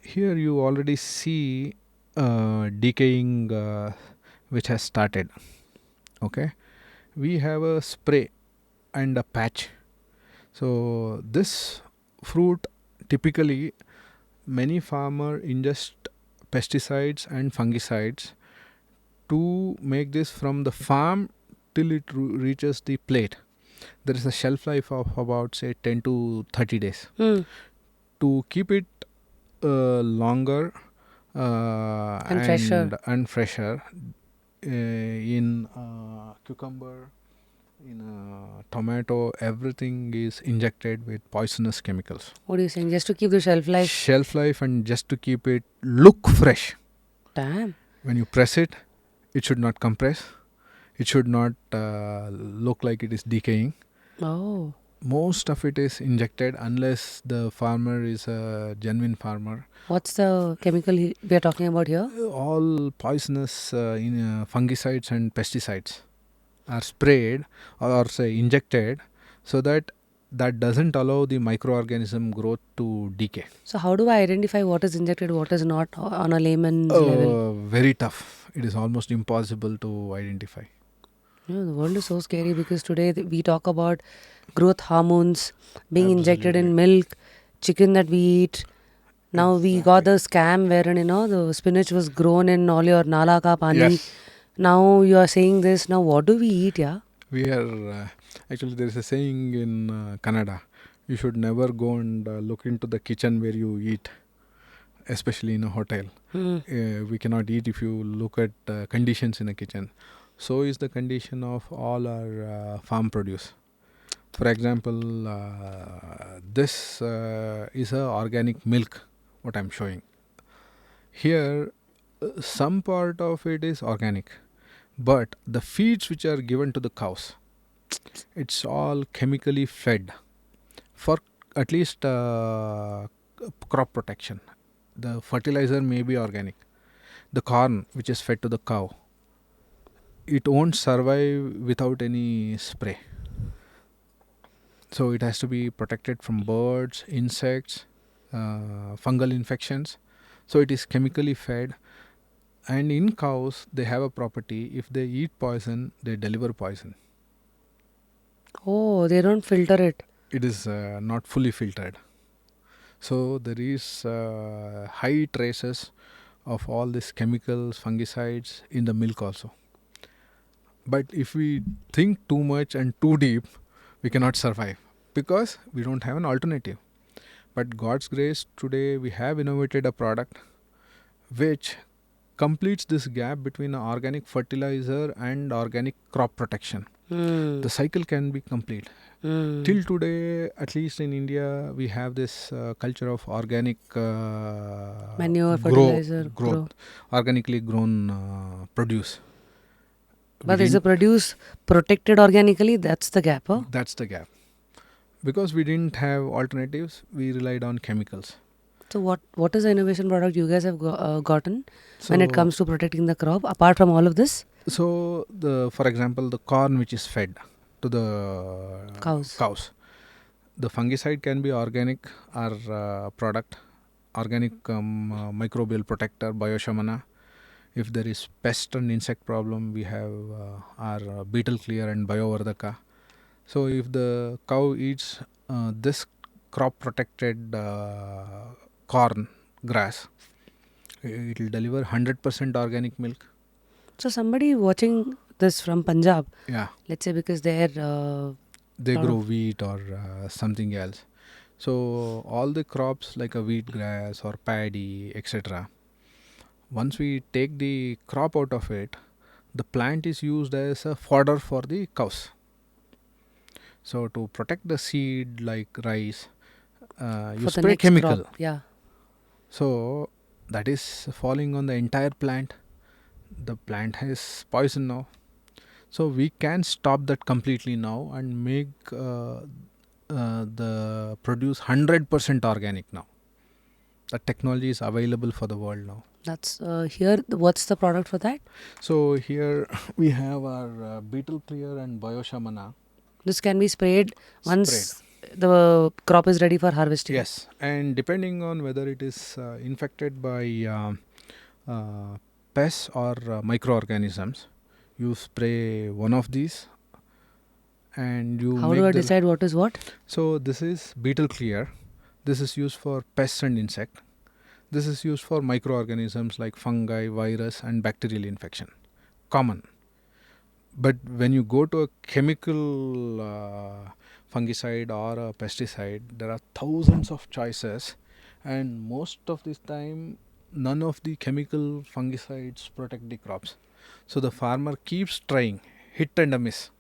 here you already see decaying which has started. Okay, we have a spray and a patch. So this fruit, typically many farmer ingest pesticides and fungicides to make this from the farm till it reaches the plate. There is a shelf life of about say 10 to 30 days. Hmm. To keep it longer And fresher. and fresher, in cucumber, in tomato, everything is injected with poisonous chemicals. What are you saying? Just to keep the shelf life? Shelf life, and just to keep it look fresh. Damn. When you press it, it should not compress. It should not look like it is decaying. Oh. Most of it is injected unless the farmer is a genuine farmer. What's the chemical we are talking about here? All poisonous fungicides and pesticides are sprayed or say injected, so that doesn't allow the microorganism growth to decay. So how do I identify what is injected, what is not on a layman's level? Very tough. It is almost impossible to identify. The world is so scary because today we talk about growth hormones being injected in milk, chicken that we eat. Now we got the scam wherein the spinach was grown in all your nala ka pani. Yes. Now you are saying this. Now what do we eat? Yeah. We are actually, there is a saying in Canada: you should never go and look into the kitchen where you eat, especially in a hotel. We cannot eat if you look at conditions in a kitchen. So is the condition of all our farm produce. For example, this is a organic milk. What I'm showing here, some part of it is organic, but the feeds which are given to the cows, it's all chemically fed for at least crop protection. The fertilizer may be organic. The corn which is fed to the cow, it won't survive without any spray. So it has to be protected from birds, insects, fungal infections. So it is chemically fed. And in cows, they have a property: if they eat poison, they deliver poison. Oh, they don't filter it. It is not fully filtered. So there is high traces of all these chemicals, fungicides in the milk also. But if we think too much and too deep, we cannot survive because we don't have an alternative. But God's grace, today we have innovated a product which completes this gap between organic fertilizer and organic crop protection. The cycle can be complete. Till today, at least in India, we have this culture of organic Manure, fertilizer, grow. organically grown produce. But is the produce protected organically? That's the gap, huh? That's the gap. Because we didn't have alternatives, we relied on chemicals. So what is the innovation product you guys have gotten when it comes to protecting the crop, apart from all of this? So, for example, the corn which is fed to the cows. The fungicide can be organic, our product, organic microbial protector, Bioshamana. If there is pest and insect problem, we have our beetle clear and Biovardhaka. So if the cow eats this crop protected corn, grass, it will deliver 100% organic milk. So somebody watching this from Punjab, Yeah, let's say because they're they grow wheat or something else. So all the crops like a wheat grass or paddy, etc., Once we take the crop out of it, the plant is used as a fodder for the cows. So to protect the seed like rice, you For the spray next crop. chemical. Yeah. So that is falling on the entire plant. The plant has poison now. So we can stop that completely now and make the produce 100% organic now. The technology is available for the world now. That's here. What's the product for that? So here we have our beetle clear and bioshamana This can be sprayed sprayed. once the crop is ready for harvesting. Yes, and depending on whether it is infected by pests or microorganisms, you spray one of these and you How do make I the. decide what is what? So this is beetle clear. This is used for pests and insect. This is used for microorganisms like fungi, virus, and bacterial infection. Common. But when you go to a chemical fungicide or a pesticide, there are thousands of choices, and most of this time, none of the chemical fungicides protect the crops. So the farmer keeps trying, hit and a miss.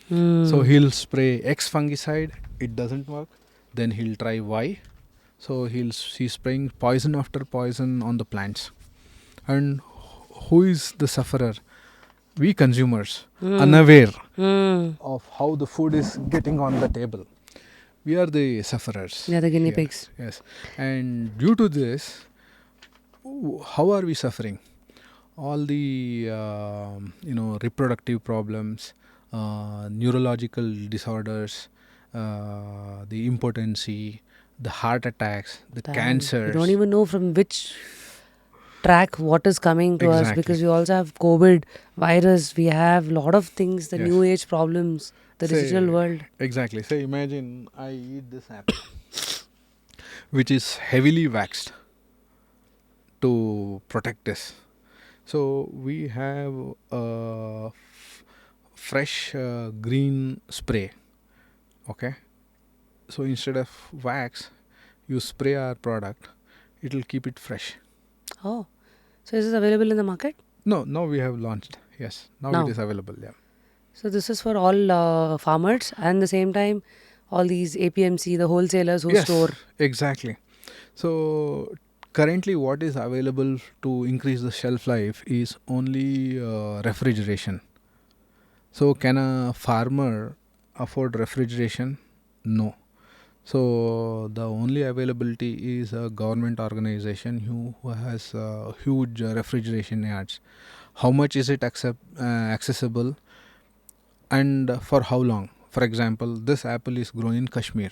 So he'll spray X fungicide, it doesn't work. Then he'll try Y. So he's spraying poison after poison on the plants. And who is the sufferer? We consumers, unaware of how the food is getting on the table. We are the sufferers. Yeah, the guinea here. pigs. Yes. And due to this, how are we suffering? All the reproductive problems, neurological disorders, the impotency, the heart attacks, the Damn. cancers. We don't even know from which track what is coming to us, Exactly. because we also have COVID, virus, we have a lot of things, the Yes. new age problems, the Say- digital world. Exactly. So imagine I eat this apple, which is heavily waxed to protect this. So we have a fresh green spray. Okay. So instead of wax, you spray our product. It will keep it fresh. Oh, so is this available in the market? No, now we have launched. Yes, now Now. it is available. Yeah. So this is for all farmers, and the same time all these APMC, the wholesalers who Yes, store. exactly. So currently, what is available to increase the shelf life is only refrigeration. So can a farmer afford refrigeration? No. So the only availability is a government organization who has huge refrigeration yards. How much is it accessible, and for how long? For example, this apple is grown in Kashmir.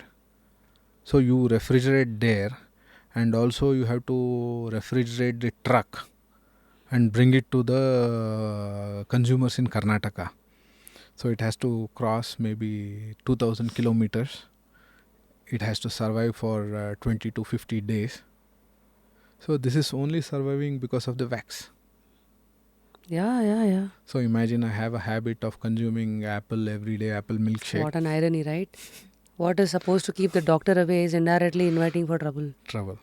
So you refrigerate there, and also you have to refrigerate the truck and bring it to the consumers in Karnataka. So it has to cross maybe 2000 kilometers. It has to survive for 20 to 50 days. So this is only surviving because of the wax. Yeah. So imagine I have a habit of consuming apple every day, apple milkshake. What an irony, right? What is supposed to keep the doctor away is indirectly inviting for trouble. Trouble.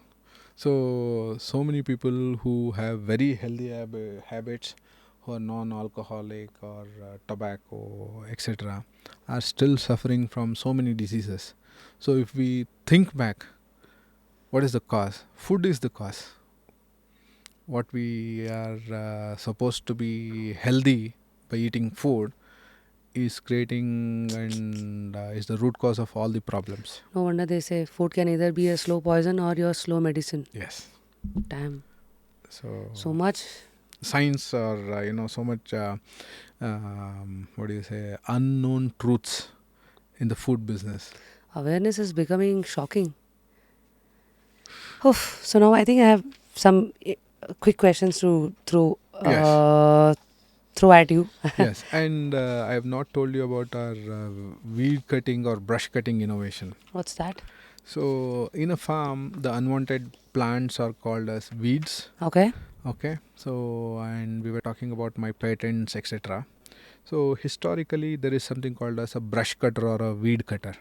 So many people who have very healthy habits, who are non-alcoholic or tobacco, etc., are still suffering from so many diseases. So if we think back, what is the cause? Food is the cause. What we are supposed to be healthy by eating food is creating and is the root cause of all the problems. No wonder they say food can either be a slow poison or your slow medicine. Yes. Damn. So much. science or so much what do you say, unknown truths in the food business. Awareness is becoming shocking. Oof. So now I think I have some quick questions to throw at you. Yes, and I have not told you about our weed cutting or brush cutting innovation. What's that? So in a farm, the unwanted plants are called as weeds. Okay. Okay, so and we were talking about my patents, etc. So historically, there is something called as a brush cutter or a weed cutter,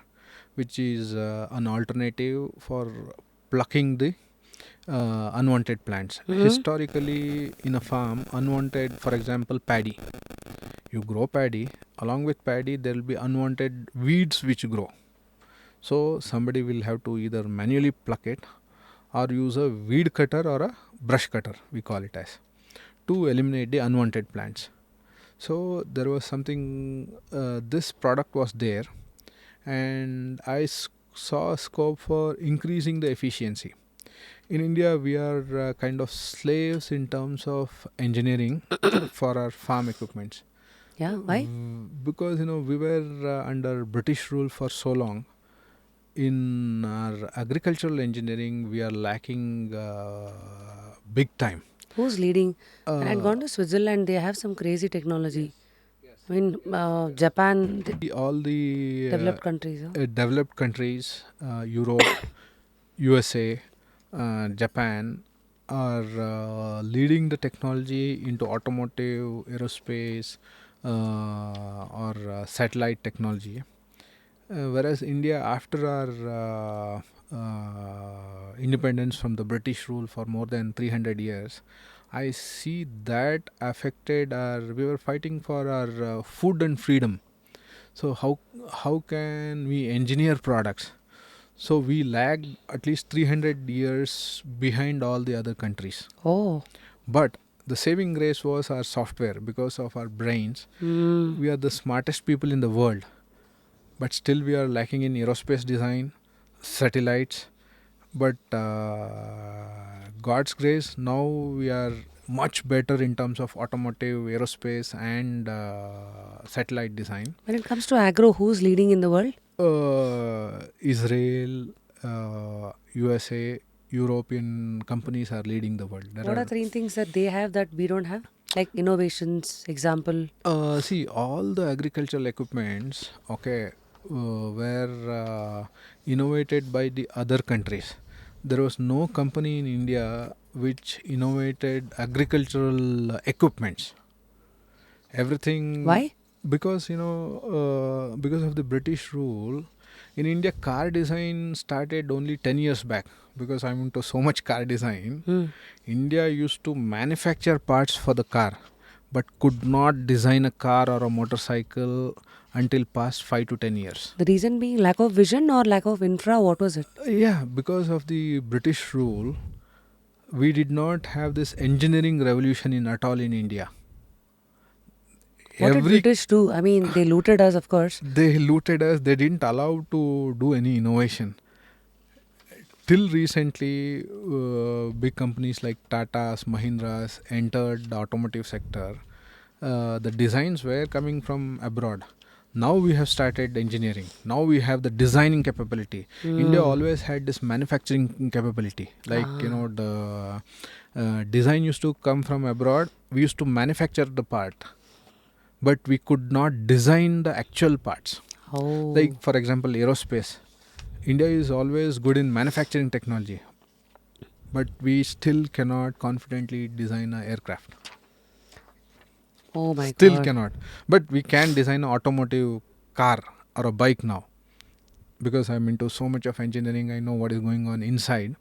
which is an alternative for plucking the unwanted plants. Hmm. Historically, in a farm, unwanted, for example, paddy. You grow paddy, along with paddy, there will be unwanted weeds which grow. So, somebody will have to either manually pluck it or use a weed cutter or a brush cutter, we call it as, to eliminate the unwanted plants. So, there was something, this product was there, and saw a scope for increasing the efficiency. In India, we are kind of slaves in terms of engineering for our farm equipments. Yeah, why? Because we were under British rule for so long. In our agricultural engineering, we are lacking big time. Who's leading? I had Uh, gone to Switzerland. They have some crazy technology. I mean, Japan, all the developed countries. Huh? developed countries, Europe, USA, Japan, are leading the technology into automotive, aerospace, or satellite technology. Whereas India, after our independence from the British rule for more than 300 years, I see that affected our. We were fighting for our food and freedom. So how can we engineer products? So we lag at least 300 years behind all the other countries. Oh. But the saving grace was our software. Because of our brains, Hmm. we are the smartest people in the world. But still we are lacking in aerospace design, satellites. But God's grace, now we are much better in terms of automotive, aerospace, and satellite design. When it comes to agro, who's leading in the world? Israel, USA, European companies are leading the world. There What are are, three things that they have that we don't have? Like innovations, example. see, all the agricultural equipments, okay, were innovated by the other countries. There was no company in India which innovated agricultural equipments. Everything, Why? because because of the British rule in India, car design started only 10 years back. Because I'm into so much car design, Hmm. India used to manufacture parts for the car but could not design a car or a motorcycle until past 5 to 10 years. The reason being lack of vision or lack of infra. What was it? Yeah, because of the British rule, we did not have this engineering revolution in at all in India. What did Every British do? I mean, they looted us, of course. They looted us. They didn't allow to do any innovation. Till recently, big companies like Tata's, Mahindra's entered the automotive sector. The designs were coming from abroad. Now we have started engineering. Now we have the designing capability. India Hmm. always had this manufacturing capability. Like Ah. the design used to come from abroad. We used to manufacture the part, but we could not design the actual parts. Oh. Like for example, aerospace. India is always good in manufacturing technology, but we still cannot confidently design an aircraft. Oh my Still God. cannot. But we can design an automotive car or a bike now. Because I'm into so much of engineering, I know what is going on inside.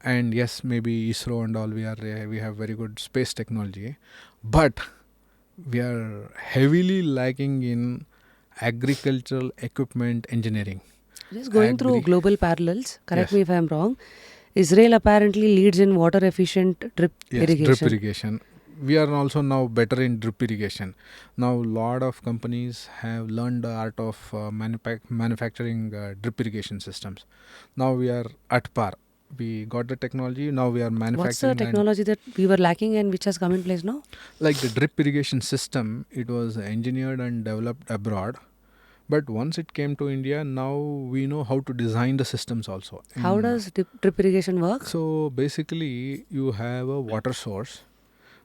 And yes, maybe ISRO and all, we have very good space technology, but we are heavily lacking in agricultural equipment engineering. Just going through Agri, global parallels, correct yes. me if I'm wrong. Israel apparently leads in water efficient drip Yes, drip irrigation. irrigation. We are also now better in drip irrigation. Now, lot of companies have learned the art of manufacturing drip irrigation systems. Now we are at par. We got the technology. Now we are What's the manufacturing, and technology that we were lacking and which has come in place now? like the drip irrigation system, it was engineered and developed abroad. But once it came to India, now we know how to design the systems also. How does drip irrigation work? So basically, you have a water source.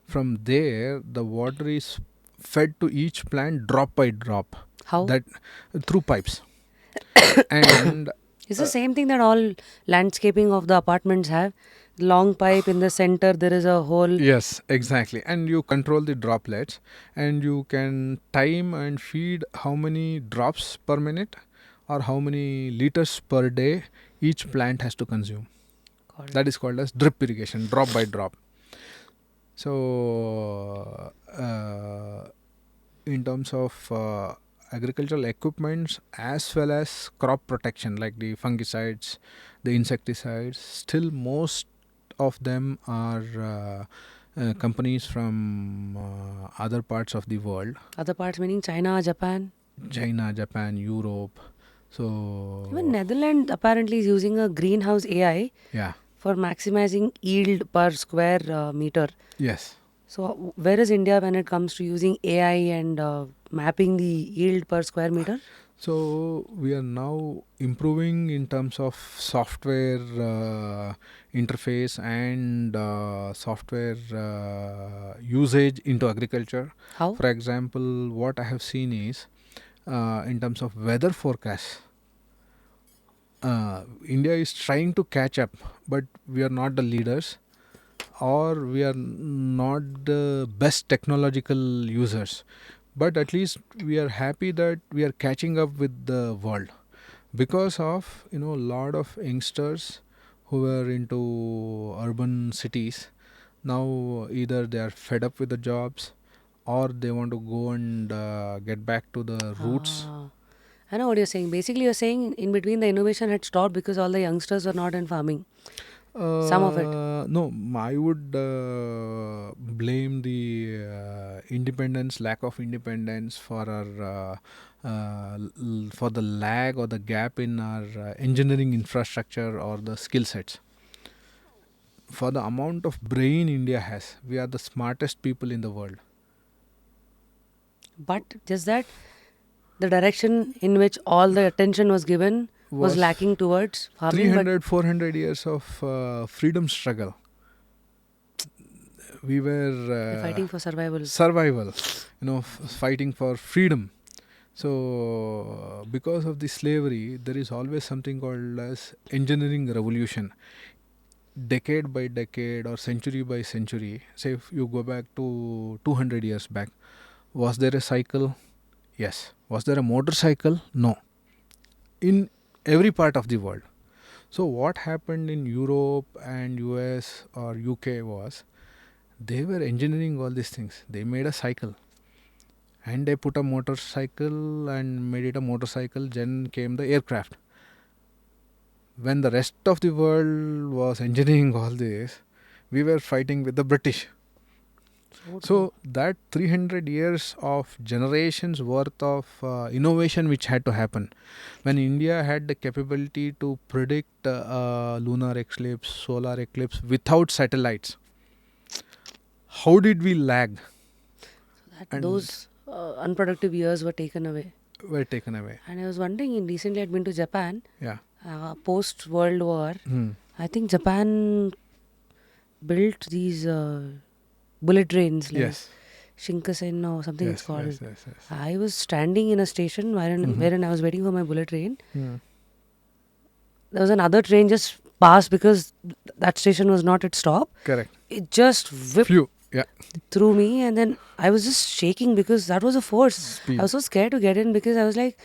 From there, the water is fed to each plant drop by drop, How? that through pipes. And It's the same thing that all landscaping of the apartments have. Long pipe in the center, there is a hole. yes, exactly. And you control the droplets, and you can time and feed how many drops per minute or how many liters per day each plant has to consume. called? That is called as drip irrigation, drop by drop. So, in terms of agricultural equipments as well as crop protection, like the fungicides, the insecticides, still most of them are companies from other parts of the world. Other parts meaning China, Japan. China, Japan, Europe. Even So, Netherlands apparently is using a greenhouse AI yeah, for maximizing yield per square meter. yes. So, where is India when it comes to using AI and mapping the yield per square meter? So we are now improving in terms of software interface and software usage into agriculture. How? For example, what I have seen is in terms of weather forecast, India is trying to catch up, but we are not the leaders, or we are not the best technological users. But at least we are happy that we are catching up with the world, because of a lot of youngsters who are into urban cities. Now either they are fed up with the jobs, or they want to go and get back to the roots. Ah, I know what you're saying. Basically, you're saying in between the innovation had stopped because all the youngsters were not in farming. Some of it. No, I would blame the independence, lack of independence, for our for the lag or the gap in our engineering infrastructure or the skill sets. For the amount of brain India has, we are the smartest people in the world. But just that the direction in which all the attention was given was Was lacking towards farming, but 300, 400 years of freedom struggle. We they're were fighting for survival. survival, fighting for freedom. So, because of the slavery, there is always something called as engineering revolution. Decade by decade or century by century, say if you go back to 200 years back, was there a cycle? Yes. Was there a motorcycle? No. In every part of the world. So, what happened in Europe and US or UK was they were engineering all these things. They made a cycle, and they put a motorcycle and made it a motorcycle. Then came the aircraft. When the rest of the world was engineering all this, we were fighting with the British. So true. So that 300 years of generations worth of innovation which had to happen, when India had the capability to predict lunar eclipse, solar eclipse without satellites, how did we lag That and those unproductive years were taken away. were taken away? And I was wondering, recently I'd been to Japan, Yeah. post World War. Hmm. I think Japan built these bullet trains like Yes. Shinkansen or something it's Yes. called. Yes. Yes. Yes. I was standing in a station Mhm. wherein I was waiting for my bullet train. Hmm. There was another train just passed because that station was not at stop. Correct. It just whipped Few. Yeah. through me, and then I was just shaking because that was a force. Speed. I was so scared to get in because I was like,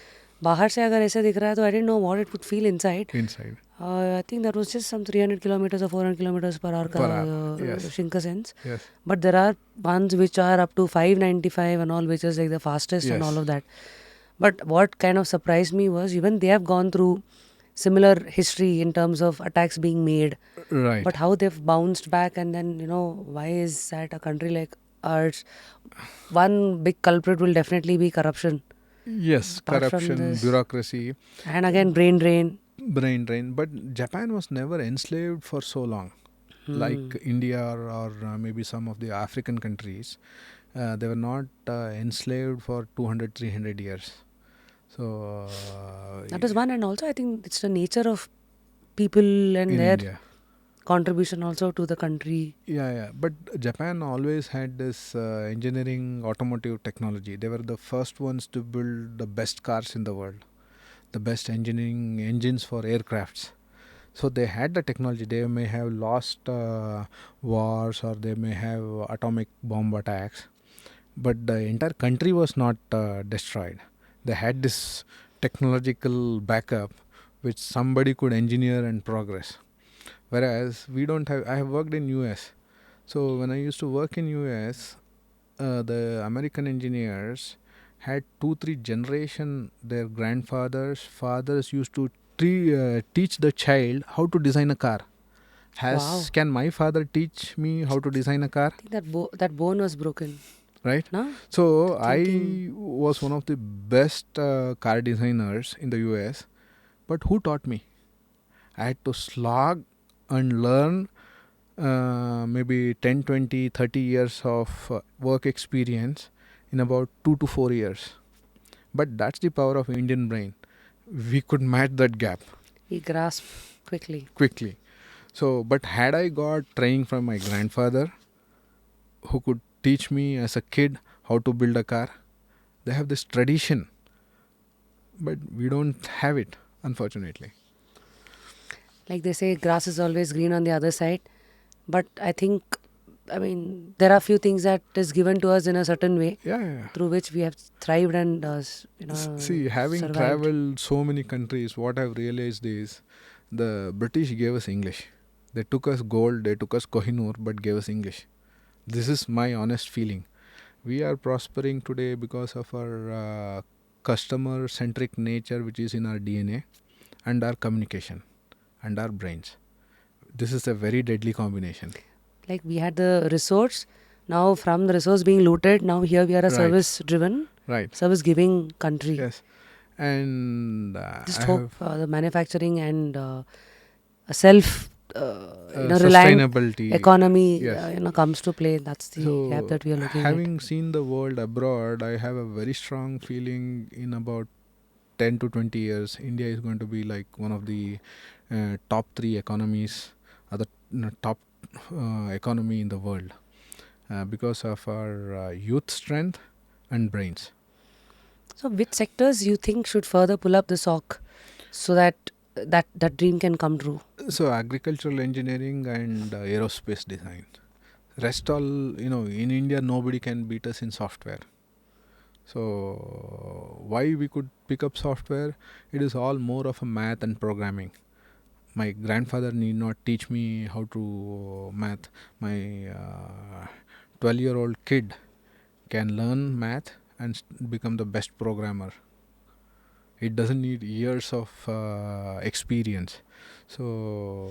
बाहर से अगर ऐसे दिख रहा है तो I didn't know what it would feel inside. Inside. I think that was just some 300 kilometers or 400 kilometers per hour Per hour, yes. Shinkansens. Yes. But there are ones which are up to 595 and all, which is like the fastest and Yes. all of that. But what kind of surprised me was even they have gone through similar history in terms of attacks being made. Right. But how they've bounced back, and then, why is that a country like ours? One big culprit will definitely be corruption. Yes. Apart from Corruption, this- bureaucracy, And again, brain drain. brain drain. But Japan was never enslaved for so long, like India or maybe some of the African countries. They were not enslaved for 200, 300 years. So That is one, and also I think it's the nature of people and in their India. contribution also to the country. Yeah. But Japan always had this engineering automotive technology. They were the first ones to build the best cars in the world, the best engineering engines for aircrafts. So they had the technology. They may have lost wars, or they may have atomic bomb attacks, but the entire country was not destroyed. They had this technological backup which somebody could engineer and progress. Whereas we don't have. I have worked in US. So when I used to work in US, the American engineers had 2-3 generation. Their grandfathers, fathers used to teach the child how to design a car. Wow. Can my father teach me how to design a car? I think that bone was broken. Right. No? So Thinking. I was one of the best car designers in the US. But who taught me? I had to slog and learn maybe 10, 20, 30 years of work experience in about 2 to 4 years. But that's the power of Indian brain. We could match that gap We grasp quickly. quickly. So, but had I got training from my grandfather, who could teach me as a kid how to build a car, they have this tradition, but we don't have it, unfortunately. Like they say, grass is always green on the other side. But I think, I mean, there are few things that is given to us in a certain way Yeah. through which we have thrived and See, having survived. traveled so many countries, what I've realized is the British gave us English. They took us gold, they took us Kohinoor, but gave us English. This is my honest feeling. We are prospering today because of our customer centric nature, which is in our DNA, and our communication and our brains. This is a very deadly combination. Like we had the resource. Now from the resource being looted, now here we are a Right. service driven, Right. service giving country. Yes. And Just I hope have the manufacturing and a self reliant sustainability. economy Yes. comes to play. That's the gap So, that we are looking at. having seen the world abroad, I have a very strong feeling in about 10 to 20 years, India is going to be like one of the top 3 economies, or the top economy in the world because of our youth strength and brains. So, which sectors you think should further pull up the sock so that that dream can come true? So, agricultural engineering and aerospace design. Rest all, in India, nobody can beat us in software. So, why we could pick up software? It is all more of a math and programming. My grandfather need not teach me how to math. My 12-year-old kid can learn math and become the best programmer. It doesn't need years of experience. So,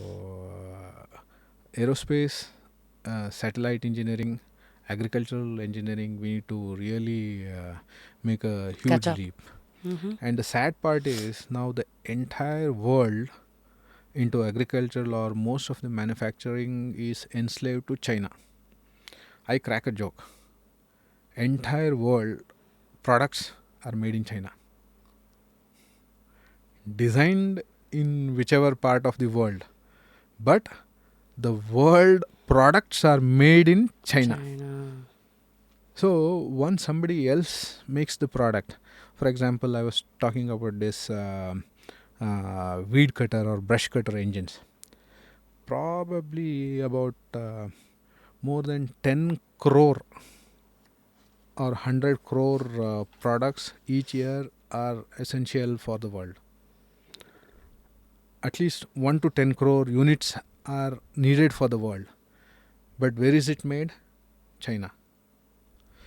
aerospace, satellite engineering, agricultural engineering, we need to really make a huge Catch up. leap. Mm-hmm. And the sad part is now the entire world into agricultural or most of the manufacturing is enslaved to China. I crack a joke. Entire world products are made in China. Designed in whichever part of the world. But the world products are made in China. So once somebody else makes the product, for example, I was talking about this weed cutter or brush cutter engines. Probably about more than 10 crore or 100 crore products each year are essential for the world. At least 1 to 10 crore units are needed for the world. But where is it made? China.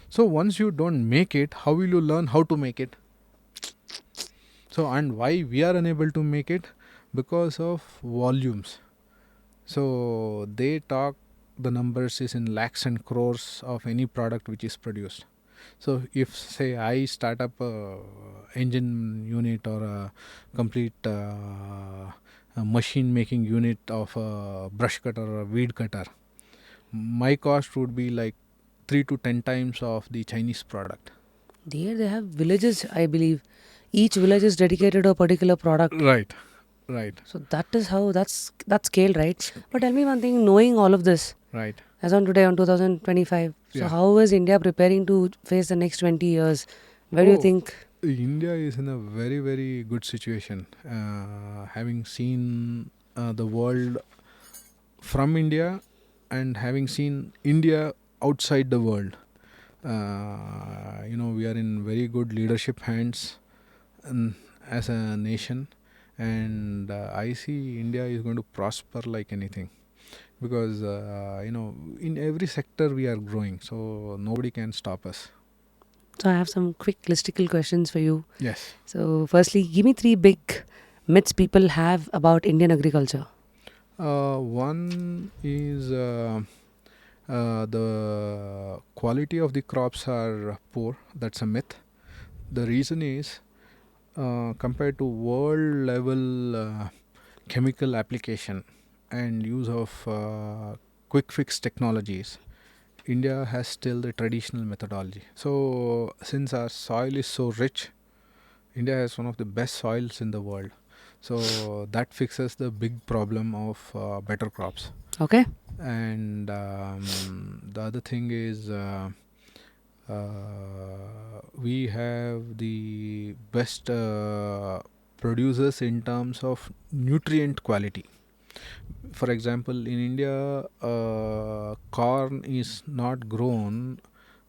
So once you don't make it, how will you learn how to make it? So, and why we are unable to make it? Because of volumes. So they talk the numbers is in lakhs and crores of any product which is produced. So if say I start up a engine unit or a complete a machine making unit of a brush cutter or a weed cutter, my cost would be like 3 to 10 times of the Chinese product. There they have villages, I believe. Each village is dedicated to a particular product. Right. Right. So that is how that's scale, right? But tell me one thing, knowing all of this, Right. as on today on 2025, so Yeah. how is India preparing to face the next 20 years? Where do you think? India is in a very, very good situation. Having seen the world from India and having seen India outside the world, we are in very good leadership hands as a nation, and I see India is going to prosper like anything, because in every sector we are growing, so nobody can stop us. So I have some quick listicle questions for you. Yes. So, firstly, give me three big myths people have about Indian agriculture. One is the quality of the crops are poor. That's a myth. The reason is, compared to world level chemical application and use of quick fix technologies, India has still the traditional methodology. So, since our soil is so rich, India has one of the best soils in the world. So, that fixes the big problem of better crops. Okay. And the other thing is, we have the best producers in terms of nutrient quality. For example, in India, corn is not grown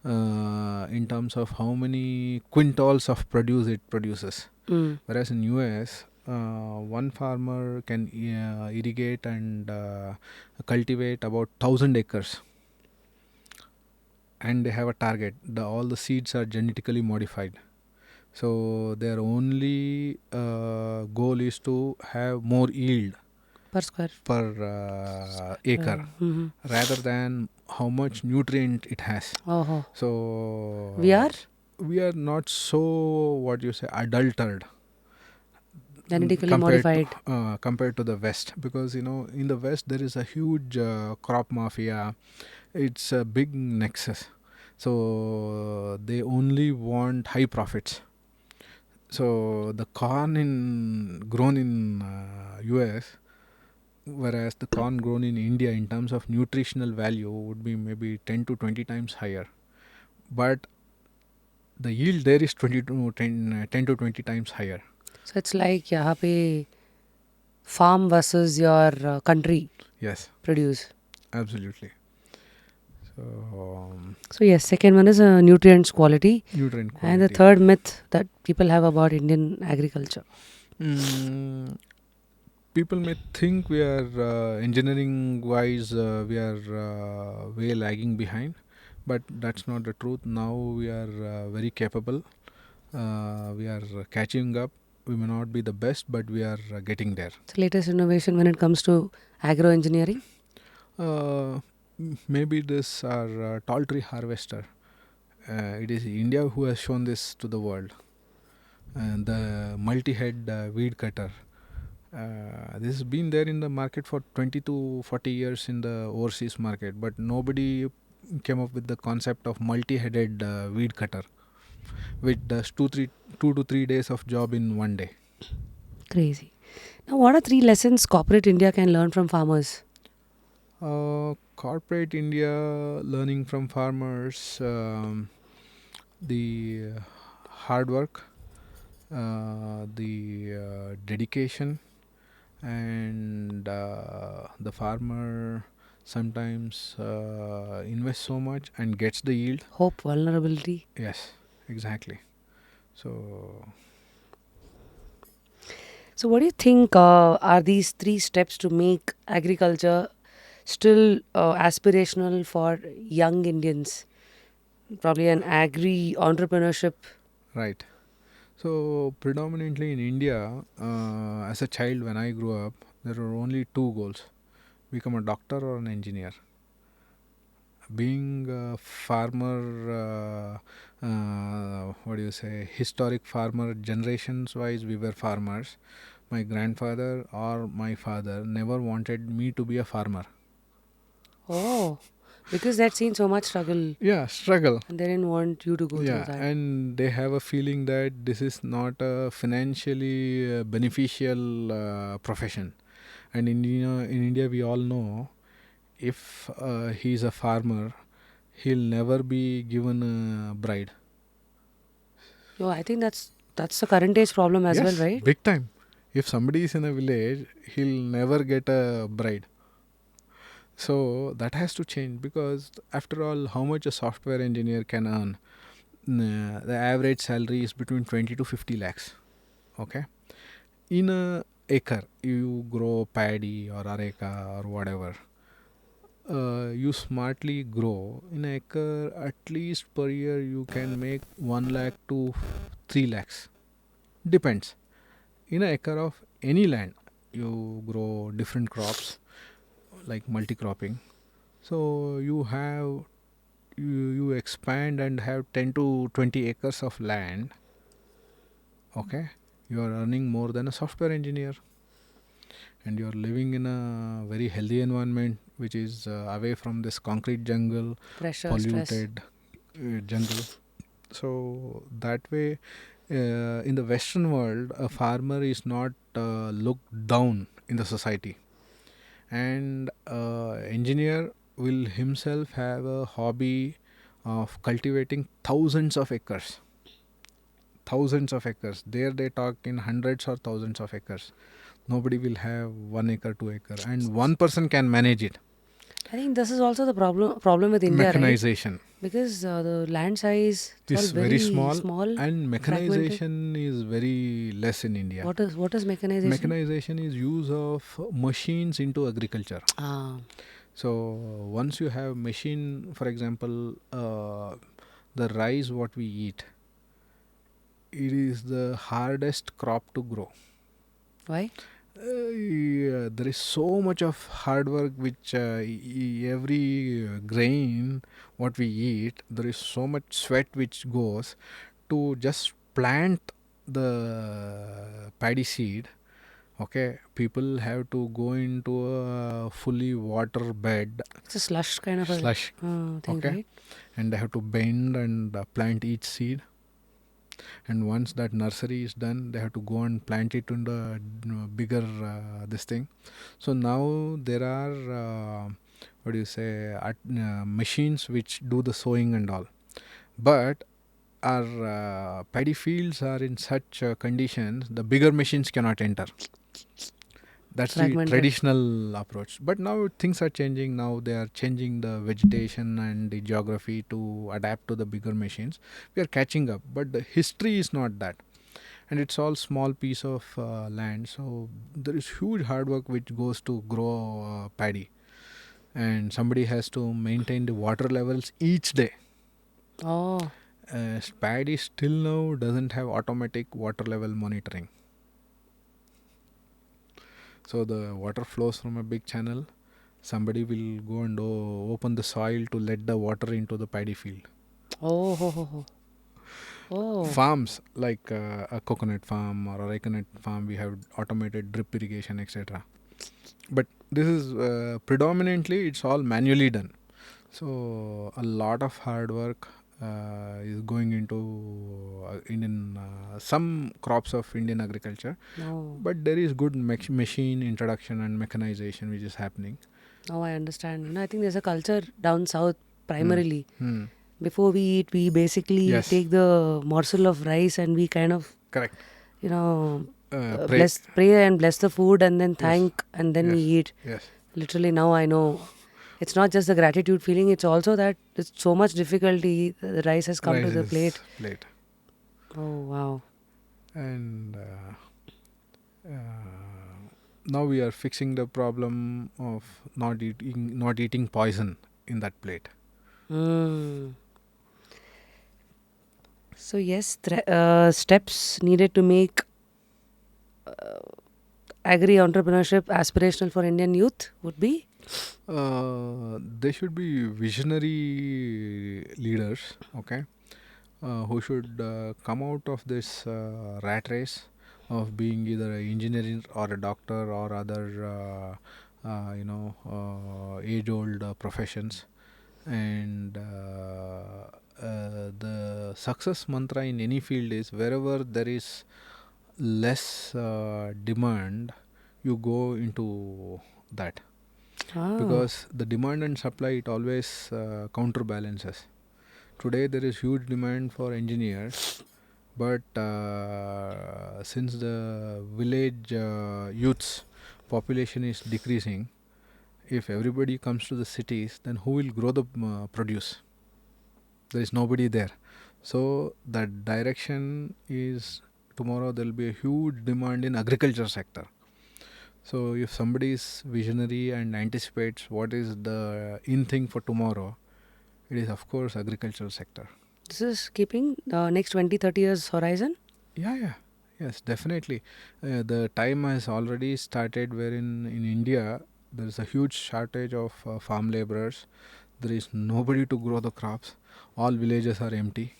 in terms of how many quintals of produce it produces. Mm. Whereas in US, one farmer can irrigate and cultivate about 1,000 acres, and they have a target. All the seeds are genetically modified. So their only goal is to have more yield Per square. per acre, Mhm. rather than how much nutrient it has. Oh, we So are we are not so, what you say, adulterated genetically modified. compared to the West, because in the West there is a huge crop mafia. It's a big nexus. So they only want high profits. So the corn grown in US, whereas the corn grown in India in terms of nutritional value would be maybe 10 to 20 times higher. But the yield there is 10 to 20 times higher. So it's like यहाँ पे farm versus your country Yes, produce. absolutely. So, So yes, second one is nutrients quality, nutrient and the quality. third myth that people have about Indian agriculture. Mm, People may think we are engineering wise, we are way lagging behind, but that's not the truth. Now we are very capable. We are catching up. We may not be the best, but we are getting there. It's the latest innovation when it comes to agro engineering. uh, Maybe this our tall tree harvester. It is India who has shown this to the world, and the multi-head weed cutter. This has been there in the market for 20 to 40 years in the overseas market, but nobody came up with the concept of multi-headed weed cutter, which does 2 to 3 days of job in one day. Crazy. Now, what are three lessons corporate India can learn from farmers? Corporate India learning from farmers, the hard work, the dedication, and the farmer sometimes invests so much and gets the yield. Hope, vulnerability. Yes, exactly. So So, what do you think are these three steps to make agriculture still aspirational for young Indians? Probably an agri entrepreneurship. right. So predominantly in India, as a child when I grew up, there were only two goals: become a doctor or an engineer. Being a farmer, what do you say, historic farmer, generations wise we were farmers. My grandfather or my father never wanted me to be a farmer. Oh, because they'd seen so much struggle Yeah, struggle. and they didn't want you to go through Yeah, that. and they have a feeling that this is not a financially beneficial profession. And in India we all know, if he's a farmer, he'll never be given a bride. No, I think that's the current age problem as well, Yes, right? big time. If somebody is in a village, he'll never get a bride. So that has to change, because after all, how much a software engineer can earn? The average salary is between 20 to 50 lakhs. Okay. In a acre you grow paddy or areca or whatever, you smartly grow in an acre, at least per year you can make 1 lakh to 3 lakhs. Depends. In an acre of any land, you grow different crops like multi-cropping. So you expand and have 10 to 20 acres of land. Okay, you are earning more than a software engineer, and you are living in a very healthy environment, which is away from this concrete jungle, Pressure, stress. polluted jungle. So that way, in the Western world, a farmer is not looked down in the society, and engineer will himself have a hobby of cultivating thousands of acres. There they talk in hundreds or thousands of acres. Nobody will have 1 acre, 2 acre, and one person can manage it. I think this is also the problem with India, right? Mechanization Because the land size, it's all is very very small, small, and fragmented. mechanization is very less in India. What is mechanization? Mechanization is use of machines into agriculture. Ah, So once you have machine, for example, the rice what we eat, it is the hardest crop to grow. why? Yeah, there is so much of hard work which every grain what we eat, there is so much sweat which goes to just plant the paddy seed. Okay, people have to go into a fully water bed It's a slush kind of a slush. thing, Okay, right? and they have to bend and plant each seed, and once that nursery is done, they have to go and plant it in the bigger this thing. So now there are what do you say machines which do the sowing and all, but our paddy fields are in such conditions the bigger machines cannot enter. That's the Fragmented. traditional approach, but now things are changing. Now they are changing the vegetation and the geography to adapt to the bigger machines. We are catching up, but the history is not that, and it's all small piece of land. So there is huge hard work which goes to grow paddy, and somebody has to maintain the water levels each day. Oh, Paddy still now doesn't have automatic water level monitoring. So the water flows from a big channel. Somebody will go and open the soil to let the water into the paddy field. oh, ho, ho, ho. Oh, Farms like a coconut farm or a coconut farm, we have automated drip irrigation, etc. But this is predominantly it's all manually done. So a lot of hard work is going into Indian some crops of Indian agriculture, no. but there is good machine introduction and mechanization which is happening. Now I understand. I think there's a culture down south Hmm. primarily. Hmm. Before we eat, we basically Yes, take the morsel of rice and we kind of, correct. you know, Pray. pray and bless the food and then Yes, thank and then we yes, eat. yes. Literally, now I know it's not just the gratitude feeling, it's also that it's so much difficulty. The rice has come to Rice the plate. is plate, Oh, wow. and now we are fixing the problem of not eating poison in that plate. Mm. So, yes, steps needed to make agri entrepreneurship aspirational for Indian youth would be. They should be visionary leaders, okay, who should come out of this rat race of being either an engineer or a doctor or other, age-old professions. And the success mantra in any field is wherever there is less demand, you go into that, Ah, because the demand and supply it always counterbalances. Today there is huge demand for engineers, but since the village youths population is decreasing, if everybody comes to the cities, then who will grow the produce? There is nobody there. So that direction is, tomorrow there will be a huge demand in agriculture sector. So if somebody is visionary and anticipates what is the in thing for tomorrow, it is of course agricultural sector. This is keeping next 20, 30 years horizon. Yeah, yes, definitely. The time has already started wherein in India there is a huge shortage of farm laborers. There is nobody to grow the crops. All villages are empty.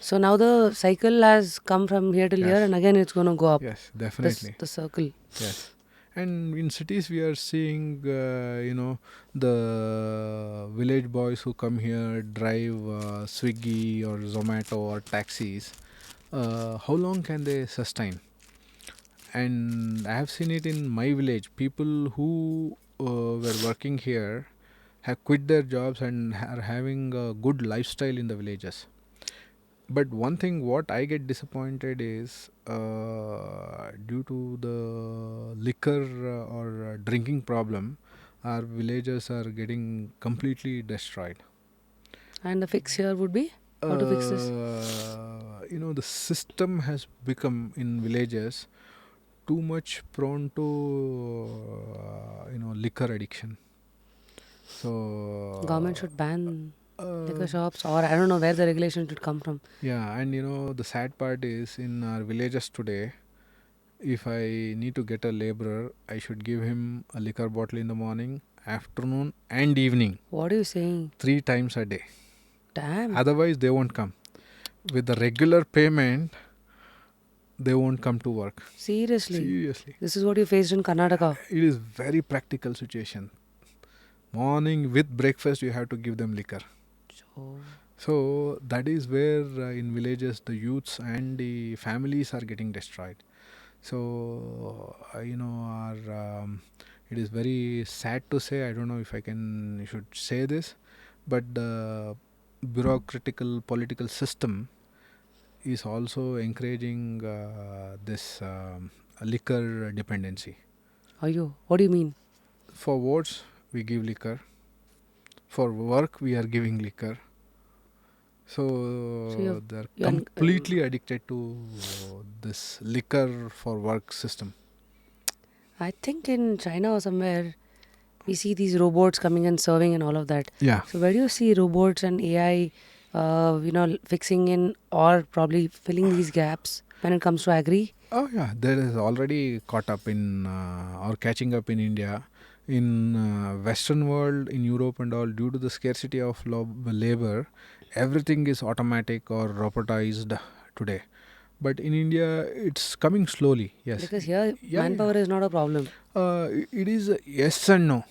So now the cycle has come from here till here, Yes, and again it's going to go up. yes, This definitely. the circle. Yes. And in cities, we are seeing, the village boys who come here drive Swiggy or Zomato or taxis. How long can they sustain? And I have seen it in my village. People who were working here have quit their jobs and are having a good lifestyle in the villages. But one thing what I get disappointed is due to the liquor or drinking problem, our villages are getting completely destroyed. And the fix here would be how to fix this. The system has become in villages too much prone to liquor addiction. Government So should ban uh, liquor shops, or I don't know where the regulation should come from. yeah, and the sad part is in our villages today, if I need to get a laborer, I should give him a liquor bottle in the morning, afternoon, and evening, What are you saying? 3 times a day. Damn. Otherwise, they won't come. With the regular payment, they won't come to work. Seriously. Seriously, This is what you faced in Karnataka. it is very practical situation. Morning with breakfast, you have to give them liquor. So, So that is where in villages the youths and the families are getting destroyed. So it is very sad to say. I don't know if I should say this, but the bureaucratical political system is also encouraging this liquor dependency. are you? What do you mean? For votes, we give liquor. For work, we are giving liquor. So So they're you're completely addicted to this liquor for work system. I think in China or somewhere we see these robots coming and serving and all of that. Yeah. So where do you see robots and AI, fixing in or probably filling these gaps when it comes to agri? Oh yeah, that is already caught up in or catching up in India. In Western world, in Europe and all, due to the scarcity of labor, everything is automatic or robotized today. But in India, it's coming slowly. Yes. Because here Yeah, yeah. manpower is not a problem. It is yes and no.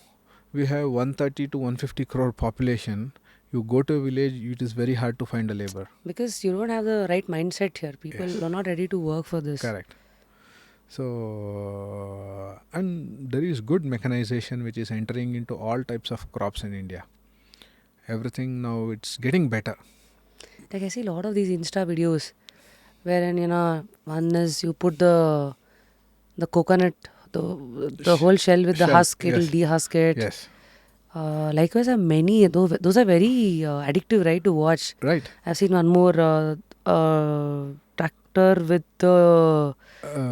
We have 130 to 150 crore population. You go to a village, it is very hard to find a labor. Because you don't have the right mindset here. People Yes. are not ready to work for this. Correct. So, and there is good mechanization which is entering into all types of crops in India. Everything now it's getting better. Like I see a lot of these Insta videos wherein one is you put the coconut, the whole shell with the Shell, husk, it'll yes, dehusk it. yes, Likewise, there are many. Those are very addictive, right, to watch. right. I've seen one more tractor with the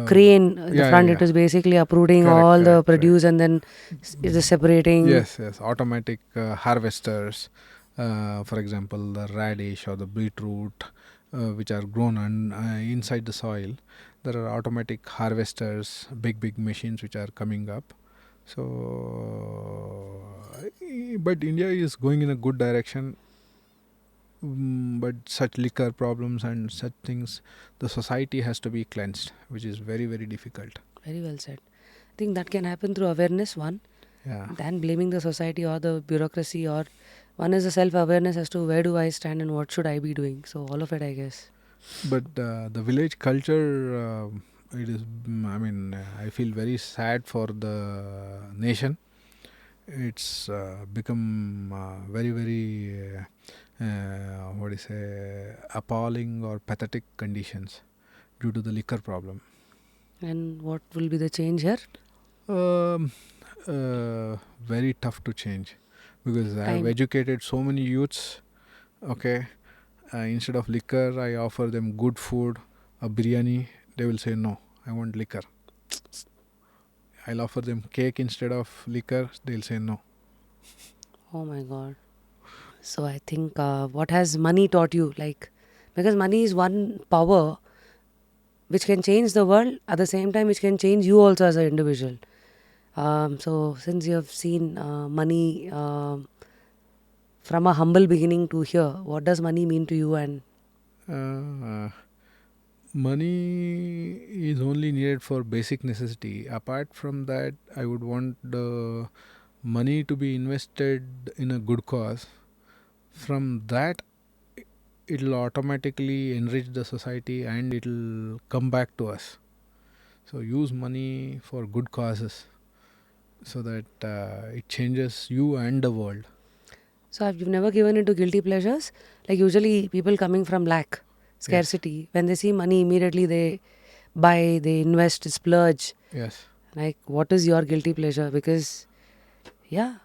crane in the Yeah, front. yeah, It yeah. is basically uprooting Correct, all the correct, correct. produce and then it is separating. Yes, yes. Automatic harvesters, for example, the radish or the beetroot, which are grown inside the soil. There are automatic harvesters, big machines which are coming up. So, but India is going in a good direction. But such liquor problems and such things, the society has to be cleansed, which is very, very difficult. Very well said. I think that can happen through awareness, one, Yeah. than blaming the society or the bureaucracy, or one is a self-awareness as to where do I stand and what should I be doing. So all of it, I guess. But the village culture, it is. I feel very sad for the nation. It's become very, very what do you say, appalling or pathetic conditions due to the liquor problem. And what will be the change here? Um, Very tough to change because I have Time. educated so many youths. Okay, instead of liquor, I offer them good food, a biryani. They will say no. I want liquor. I'll offer them cake instead of liquor, they'll say no. Oh my God. So I think what has money taught you? Like, because money is one power which can change the world, at the same time which can change you also as an individual. So since you have seen money from a humble beginning to here, what does money mean to you? And Uh, Money is only needed for basic necessity. Apart from that, I would want the money to be invested in a good cause. From that, it'll automatically enrich the society and it'll come back to us. So use money for good causes so that it changes you and the world. so have you never given into guilty pleasures? Like usually people coming from lack, Yes, scarcity, when they see money, immediately they buy, they invest, splurge. yes, Like, what is your guilty pleasure? Because, yeah,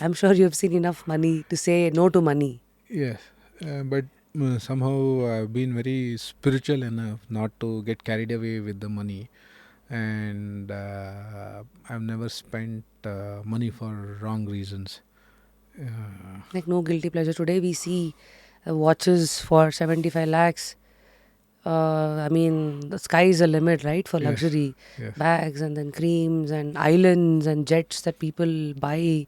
I'm sure you have seen enough money to say no to money. yes. But somehow I've been very spiritual enough not to get carried away with the money, and I've never spent money for wrong reasons. Like, no guilty pleasure. Today we see watches for 75 lakhs. I mean, the sky is the limit, right? For Yes, luxury yes, bags and then creams and islands and jets that people buy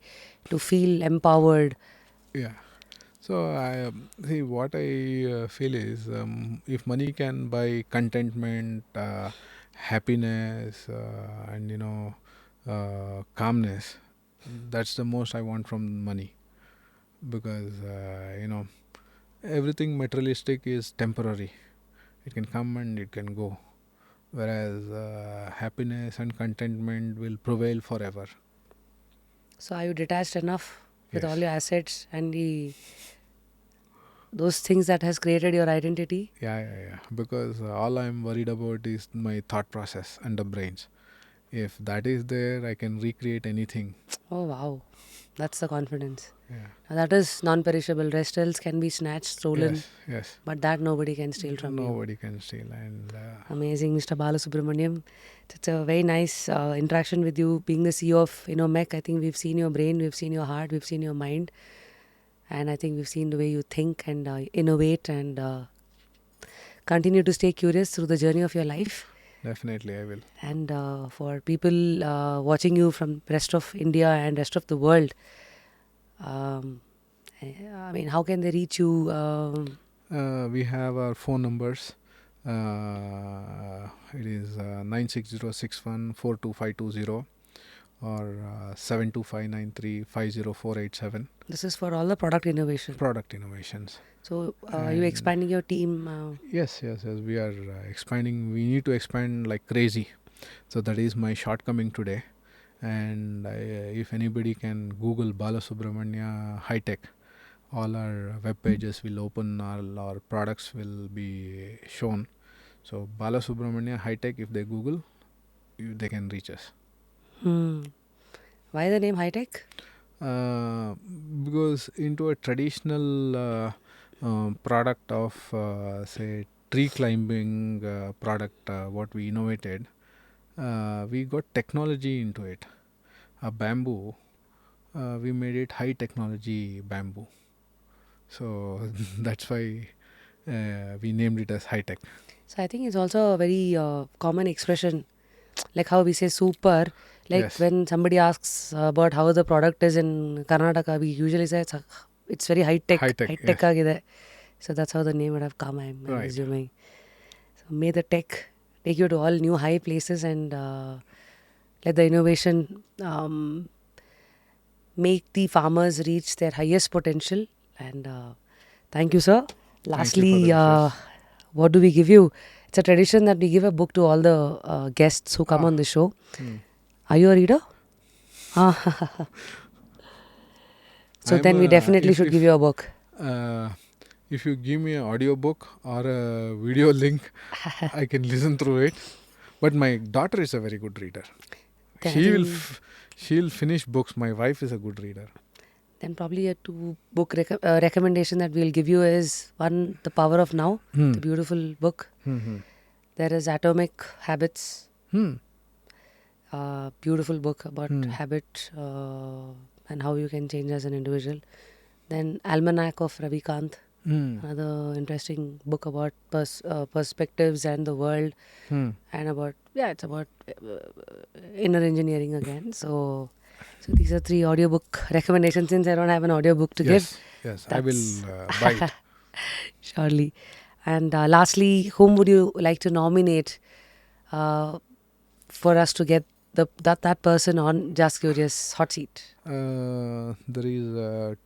to feel empowered. yeah. So I see what I feel is if money can buy contentment, happiness, and calmness, that's the most I want from money, because everything materialistic is temporary. It can come and it can go, whereas happiness and contentment will prevail forever. So, are you detached enough with all Yes. your assets and those things that has created your identity? Yeah. Because all I'm worried about is my thought process and the brains. If that is there, I can recreate anything. Oh, wow. That's the confidence. Yeah. Now, that is non perishable. Rest else can be snatched, stolen, Yes. Yes. but that nobody can steal from you. Nobody can steal. And Amazing, Mr. Balasubramanyam. It's a very nice interaction with you. Being the CEO of Innomech, I think we've seen your brain, we've seen your heart, we've seen your mind, and I think we've seen the way you think and innovate and continue to stay curious through the journey of your life. definitely, I will. And for people watching you from rest of India and rest of the world, um, I mean, how can they reach you? We have our phone numbers. It is 960614252 or 725935047. This is for all the product innovation. Product innovations. So, are you And expanding your team? yes. We are expanding. We need to expand like crazy. So that is my shortcoming today. And if anybody can Google Balasubramanya High Tech, all our web pages will open, all our products will be shown. So Balasubramanya High Tech, if they Google, they can reach us. Why the name high tech? Because into a traditional product of say tree climbing product, what we innovated, we got technology into it. A bamboo, we made it high technology bamboo. So that's why we named it as high tech. So I think it's also a very common expression, like how we say super. Like Yes. when somebody asks about how the product is in Karnataka, we usually say it's very high tech. High tech, High yes. tech agide. So that's how the name would have come. I'm Right. assuming. So may the tech take you to all new high places and let the innovation make the farmers reach their highest potential. And thank you, sir. Thank you for the Lastly, wishes. what do we give you? It's a tradition that we give a book to all the guests who come on the show. Are you a reader? So I'm then we definitely should give you a book. if you give me an audio book or a video link, I can listen through it. But my daughter is a very good reader. Then I She'll finish books. My wife is a good reader. Then probably a two book recommendation that we'll give you is one, The Power of Now, the beautiful book. Hmm. There is Atomic Habits. Beautiful book about habit and how you can change as an individual. Then Almanac of Ravi Kant, another interesting book about perspectives and the world, and about it's about inner engineering again. So these are three audiobook recommendations. Since I don't have an audiobook to give, Yes, I will that's buy it. surely. And lastly, whom would you like to nominate for us to get that person on Just Curious hot seat? There is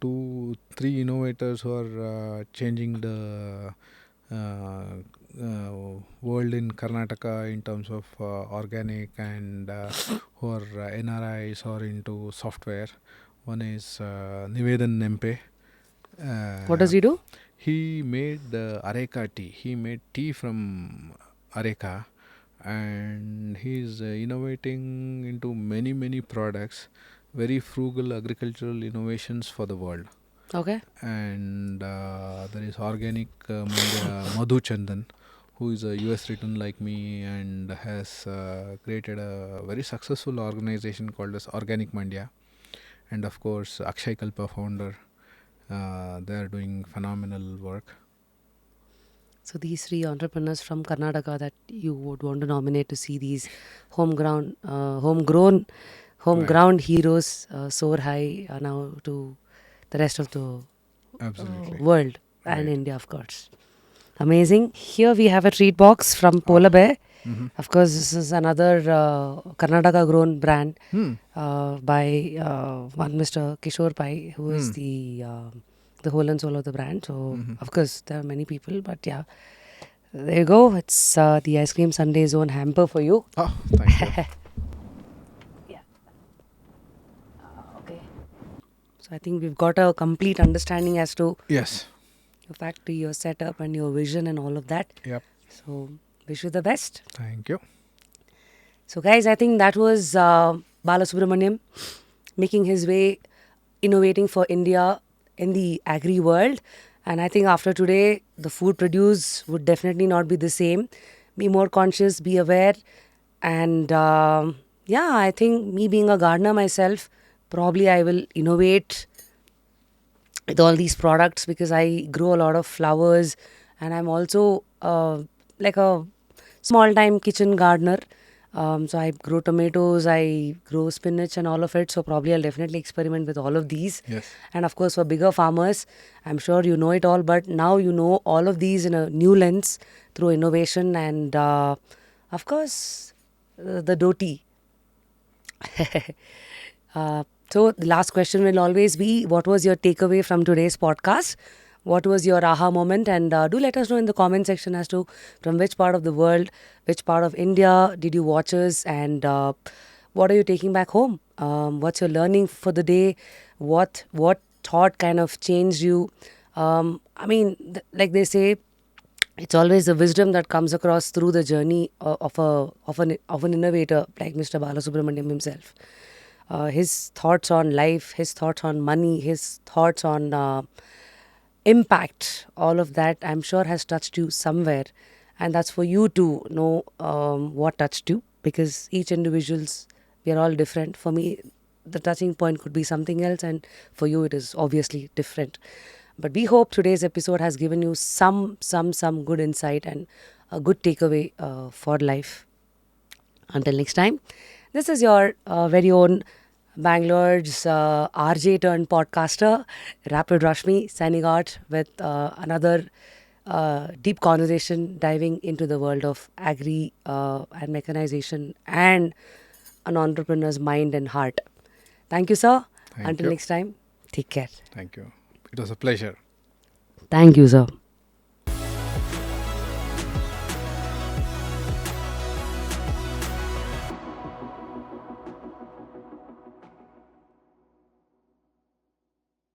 three innovators who are changing the world in Karnataka in terms of organic and who are NRIs or into software. One is Nivedan Nempe. What does he do? He made Areca tea. He made tea from Areca, and he's innovating into many products, very frugal agricultural innovations for the world. Okay. And there is organic Madhu Chandan, who is a US written like me and has created a very successful organization called as Organic Mandya. And of course Akshay Kalpa founder, they are doing phenomenal work. So these three entrepreneurs from Karnataka that you would want to nominate to see these homegrown Right. heroes soar high now to the rest of the Absolutely. world and Right. India, of course. Amazing. Here we have a treat box from Polar Bear. Of course, this is another Karnataka grown brand by one Mr. Kishore Pai, who is the whole and soul of the brand. So, of course, there are many people, but yeah, there you go. It's the ice cream Sunday zone hamper for you. Oh, thank you. Yeah. Okay. So I think we've got a complete understanding as to Yes. your factory, your setup, and your vision, and all of that. Yep. So, wish you the best. Thank you. So, guys, I think that was Balasubramanyam making his way, innovating for India in the agri world. And I think after today, the food produced would definitely not be the same. Be more conscious, be aware. And yeah, I think me being a gardener myself, probably I will innovate with all these products because I grow a lot of flowers and I'm also like a small time kitchen gardener. So I grow tomatoes, I grow spinach and all of it. So probably I'll definitely experiment with all of these. Yes. And of course, for bigger farmers, I'm sure you know it all, but now you know all of these in a new lens through innovation and, of course, the doti. So the last question will always be, what was your takeaway from today's podcast? What was your aha moment? And do let us know in the comment section as to from which part of the world, which part of India did you watch us, and what are you taking back home? What's your learning for the day? What thought kind of changed you? I mean, like they say, it's always the wisdom that comes across through the journey of an innovator like Mr. Balasubramanyam himself. His thoughts on life, his thoughts on money, his thoughts on impact, all of that I'm sure has touched you somewhere, and that's for you to know what touched you, because each individuals, we are all different. For me, the touching point could be something else, and for you it is obviously different. But we hope today's episode has given you some good insight and a good takeaway for life. Until next time, this is your very own Bangalore's RJ turned podcaster, Rapid Rashmi, signing out with another deep conversation diving into the world of agri and mechanization and an entrepreneur's mind and heart. Thank you, sir. Thank Until you. next time, take care. Thank you. It was a pleasure. Thank you, sir.